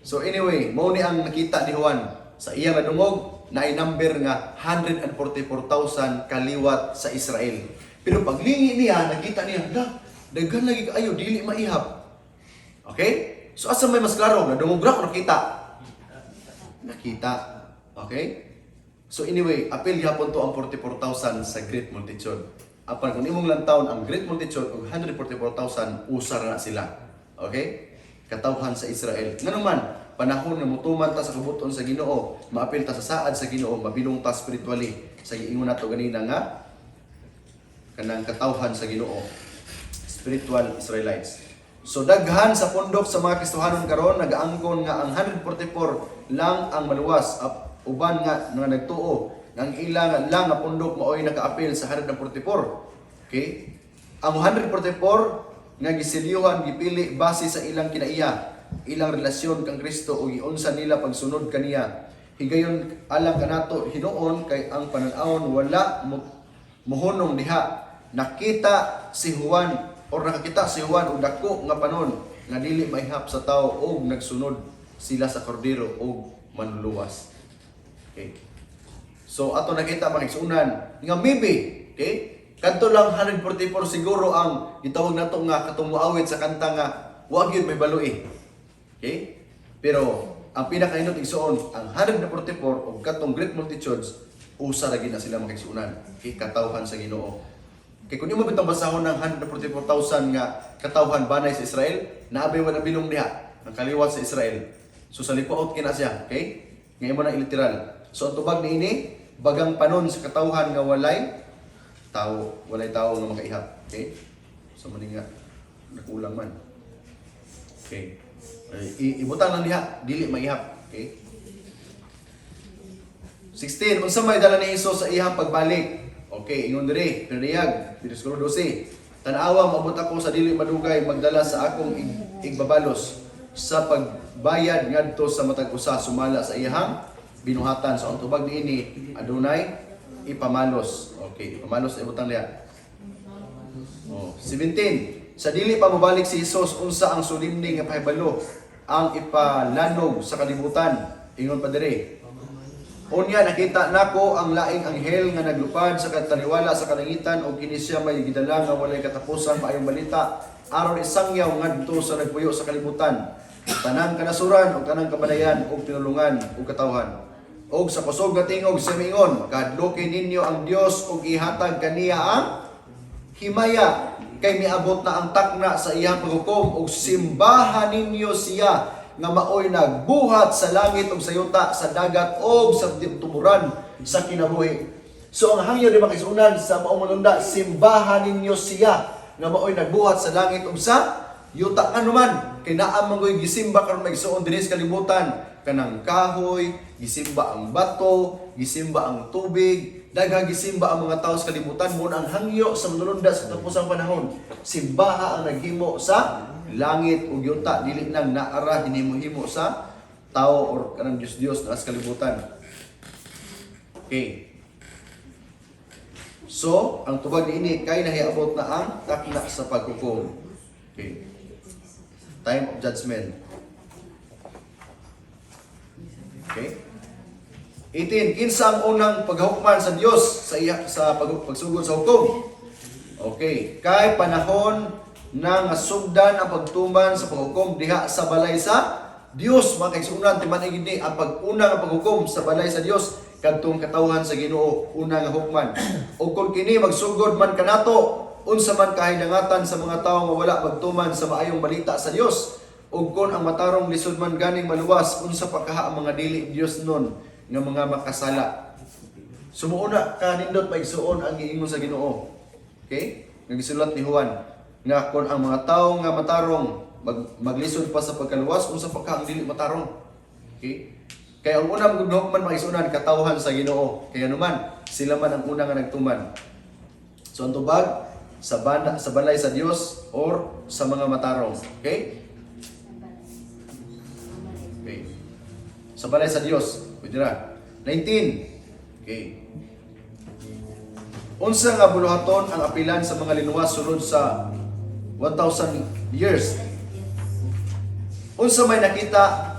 So anyway, mao ni ang nakita ni Juan sa iyang nadungog na ay number nga 144,000 kaliwat sa Israel. Pero paglingi niya nakita niya, daghan lagi kaayo dili maihap. Okay? So asa may mas klaro na dumugra ko nakita. Okay? So anyway, apil gyapon to ang 44,000 sa great multitude. Apan kung imong lantawon ang great multitude ug 144,000 usar na sila. Okay? Katawhan sa Israel. Nganuman, panahon nga mutuman ta sa kabuton sa Ginoo, maapil ta sa saad sa Ginoo, mabilong ta spiritually sa giingon nato ganina nga kanang katawhan sa Ginoo. Spiritual Israelites. So daghan sa pundok sa mga Kristohanon karon nagaangkon nga ang 144 lang ang maluwas uban nga nagtuo nang ilang lang nga pundok maoy nakaapil sa 144. Okay? Ang 144 nga gisilyuhan gipili base sa ilang kinaiya. ilang relasyon kang Kristo ug giunsa nila pagsunod kaniya. Higayon alang kanato hinuon kay ang panan-awon wala muhunong diha. Nakita si Juan or nakakita si Juan og dako nga panon nga dili maihap sa tao ug nagsunod sila sa kordero ug manluluwas. Okay. So ato nakita makigsunan nga maybe, okay? Kadto lang 144 siguro ang gitawag nato nga katong muawit sa kanta nga wa gyud may baloi. Okay? Pero ang pinakainot igsuon ang 144 ug katong great multitudes usa ra gid na sila makigsunan. Okay? Katawhan sa Ginoo. Kay kun imo bitong basahon ng 144,000 nga katawhan banay sa Israel, naabay wala bilong diha ang kaliwat sa Israel. So sa lipaot kina siya, okay? Nga imo na literal. So ang tubag niini bagang panon sa katawhan nga walay tao nga makaihap, okay? So mani nga nakulang man. Okay. Ibutang lang diha, dili maihap, okay? 16, unsa may dala ni Hesus sa iyang pagbalik? Okay, ingon diri, pinayag, Versikulo 12. Tan-awa maabot ako sa dili madugay magdala sa akong igbabalos sa pagbayad ngadto sa matag usa sumala sa iyang binuhatan. So ang tubag niini adunay ipamalos. Okay, ipamalos sa ibutang diha. Oh, 17. Sa dili pa mobalik si Hesus unsa ang sulimni nga pahibalo ang ipalanog sa kalibutan. Ingon pa diri. Unya nakita nako ang laing anghel nga naglupad sa kataliwala sa kalangitan o kini siya may gidala nga walay katapusan maayong balita aron isangyaw ngadto sa nagpuyo sa kalibutan. Tanang kanasuran o tanang kabanayan o tinulungan o katawhan. Og sa kusog nga tingog sa mingon, kadlokin ninyo ang Dios ug ihatag kaniya ang himaya kay miabot na ang takna sa iyang paghukom ug simbahan ninyo siya nga maoy nagbuhat sa langit ug sa yuta, sa dagat ug sa tumuran sa kinabuhi. So ang hangyo di makisunan sa maong manunda, simbahan ninyo siya nga maoy nagbuhat sa langit ug sa yuta. Ano man kay naa man koy gisimba karon magsuon dinhi sa kalibutan, kanang kahoy, gisimba ang bato, gisimba ang tubig, daghang gisimba ang mga tawo sa kalibutan. Mo ang hangyo sa manulunda sa tapusang panahon, simbaha ang naghimo sa langit ug yuta, dili nang naara hinimo-himo sa tao or kanang Dios na sa kalibutan. Okay. So, ang tubag niini kay nahiabot na ang takna sa paghukom. Okay. Time of judgment. Okay. 18. Kinsa ang unang paghukman sa Dios sa pagsugod sa hukom? Okay. Kay panahon na sugdan ang pagtuman sa paghukom diha sa balay sa Dios. Mga kaigsunan, timan gid ang pag-una nga paghukom sa balay sa Dios kadtong katawhan sa Ginoo, una nga hukman. O kung kini magsugod man kanato, unsa man kahinangatan sa mga tawo nga wala pagtuman sa maayong balita sa Dios, ug kun ang matarong lisod man ganing maluwas, unsa pa kaha ang mga dili Dios nun nga mga makasala. Sumuuna kanindot paigsuon ang giingon sa Ginoo. Okay? Nga gisulat ni Juan nga kung ang mga tawo nga matarong maglisod pa sa pagkaluwas, unsa pa ka ang dili matarong. Okay? Kaya ang unang gudhok man maisunan katawhan sa Ginoo. Kaya naman sila man ang una nga nagtuman. So ang tubag sa balay sa Dios or sa mga matarong. Okay? Okay. Sa balay sa Dios. Pwede na. 19. Okay. Unsa nga buluhaton ang apilan sa mga linuwas sulod sa 1,000 years. Unsa may nakita,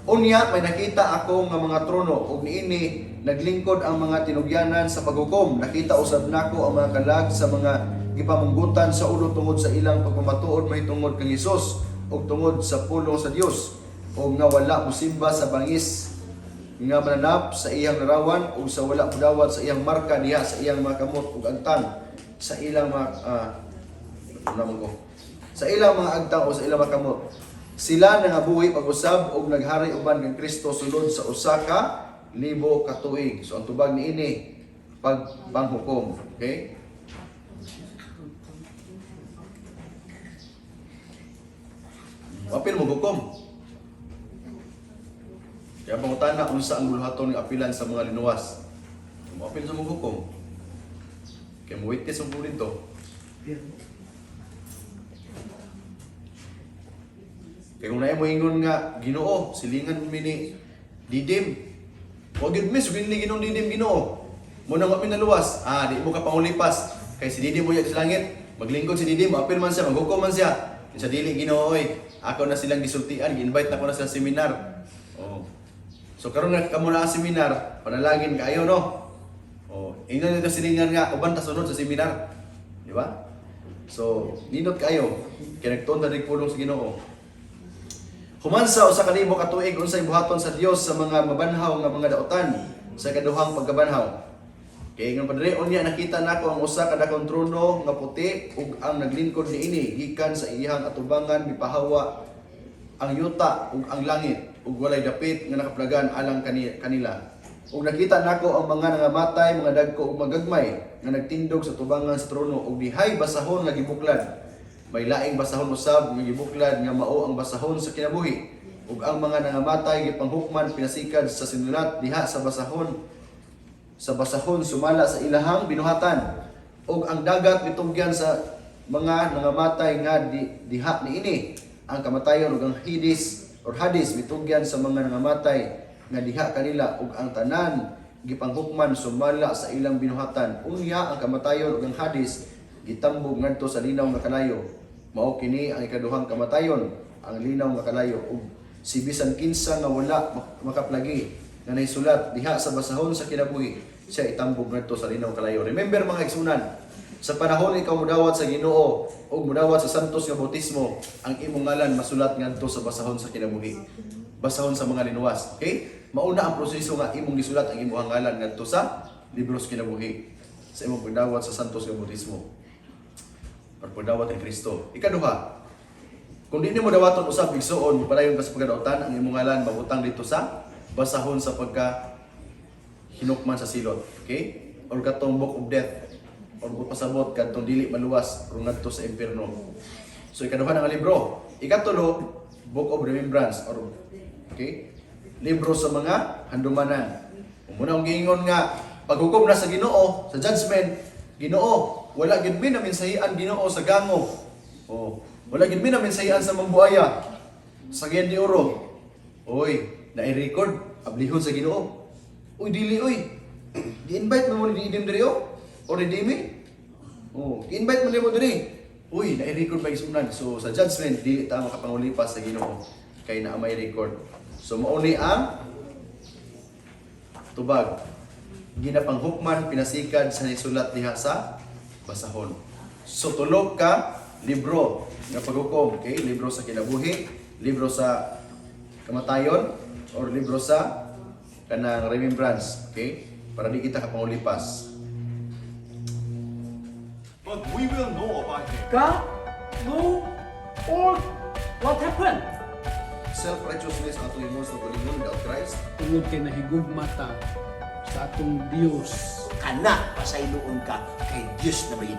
unya may nakita ako nga mga trono ug niini naglingkod ang mga tinugyanan sa paghukom. Nakita usab nako ang mga kalag sa mga gipamunggutan sa ulo tungod sa ilang pagmamatuod mahitungod kang Hesus ug tungod sa pulong sa Dios ug nga wala mosimba sa bangis nga mananap sa iyang larawan ug sa wala pudawat sa iyang marka diha sa iyang mga kamot ug agtang sa ilang mga sa ilang mga agtang o sa ilang mga kamot. Sila nangabuhi pag-usab og naghari uban kang Kristo sulod sa usa ka libo ka tuig. So ang tubag niini panghukom. Okay? Apil mo hukom. Kaya pangutana unsa ang buluhaton nga apilan sa mga linuwas. Apil sa mga hukom. Kaya mo witness ang dito. Kaya kung naay mo ingon nga Ginoo, silingan mi ni Didim. Wa gyud mi sugin ni Ginoo Didim Ginoo. Mo nang wa mi naluwas. Di mo ka pangulipas. Kay si Didim mo sa langit. Maglingkod si Didim, apil man siya, maghukom man siya. Sa dili Ginoo oy. Ako na silang gisultian, gi-invite na ko na sa seminar. Oh. So karon na kamo na ang seminar, panalangin kaayo no. Oh, ingon nito silingan nga uban ta sunod sa seminar. Di ba? So, nindot kayo. Kaya nagtuon na rin pulong sa Ginoo. Humansa usa ka libo ka tuig unsay buhaton sa Dios sa mga mabanhaw nga mga daotan sa kaduhang pagkabanhaw. Kaya nga padre unya nakita nako ang usa ka dakong trono nga puti ug ang naglingkod niini gikan sa iyang atubangan mipahawa ang yuta ug ang langit ug walay dapit nga nakaplagan alang kanila. Ug nakita nako ang mga nangamatay, mga dagko ug magagmay nga nagtindog sa tubangan sa trono ug dihay basahon nga gibuklad. May laing basahon usab nga gibuklad nga mao ang basahon sa kinabuhi. Ug ang mga nangamatay gipanghukman pinasikad sa sinulat diha sa basahon sumala sa ilahang binuhatan. Ug ang dagat mitugyan sa mga nangamatay nga diha niini. Ang kamatayon ug ang Hadis mitugyan sa mga nangamatay nga diha kanila ug ang tanan gipanghukman sumala sa ilang binuhatan. Unya ang kamatayon ug ang Hadis gitambog ngadto sa linaw nga kalayo. Mao kini ang ikaduhang kamatayon, ang linaw nga kalayo ug si bisan kinsa nga wala makaplagi nga naisulat diha sa basahon sa kinabuhi, siya itambog ngadto sa linaw kalayo. Remember mga igsunan, sa panahon ikaw mudawat sa Ginoo ug mudawat sa santos nga bautismo, ang imong ngalan masulat ngadto sa basahon sa kinabuhi. Basahon sa mga linuwas. Okay? Mauna ang proseso nga imong gisulat ang imong ngalan ngadto sa libro sa kinabuhi. Sa imong pagdawat sa santos nga bautismo. Pagdawat kay Kristo. Ikaduha, kung di mo dawaton usab igsuon, padayon ka sa pagkadautan, ang imong ngalan mabutang dito sa basahon sa pagka hinukman sa silot. Okay? Or katong book of death. Or pasabot katong dili maluwas or ngadto sa impierno. So ikaduha nga libro. Ikatulo, book of remembrance or okay? Libro sa mga handumanan. Kung muna ang giingon nga paghukom na sa Ginoo, sa judgment, Ginoo, wala gid mi namin sahian Ginoo sa gango. Oh, wala gid mi namin sahian sa mambuaya. Sa Giyan de Oro. Oy, na-record ablihon sa Ginoo. Uy, dili oy. Di-invite mo ni Didim diri o? O ni Dimi? Oh, i-invite mo nimo diri. Uy, na-record ba isunan? So sa judgment dili ta makapangulipas sa Ginoo kay naa may record. So mao ni ang tubag. Ginapanghukman pinasikad sa nisulat diha sa basahon. So tulog ka libro nga paghukom, okay? Libro sa kinabuhi, libro sa kamatayon, or libro sa kanang remembrance, okay? Para di kita kapangulipas. But we will know about him. God know all what happened. Self-righteousness ato himos sa palingon without Christ. Tungod kay nahigugmata sa atong Dios. Kana pasayloon ka kay Dios na may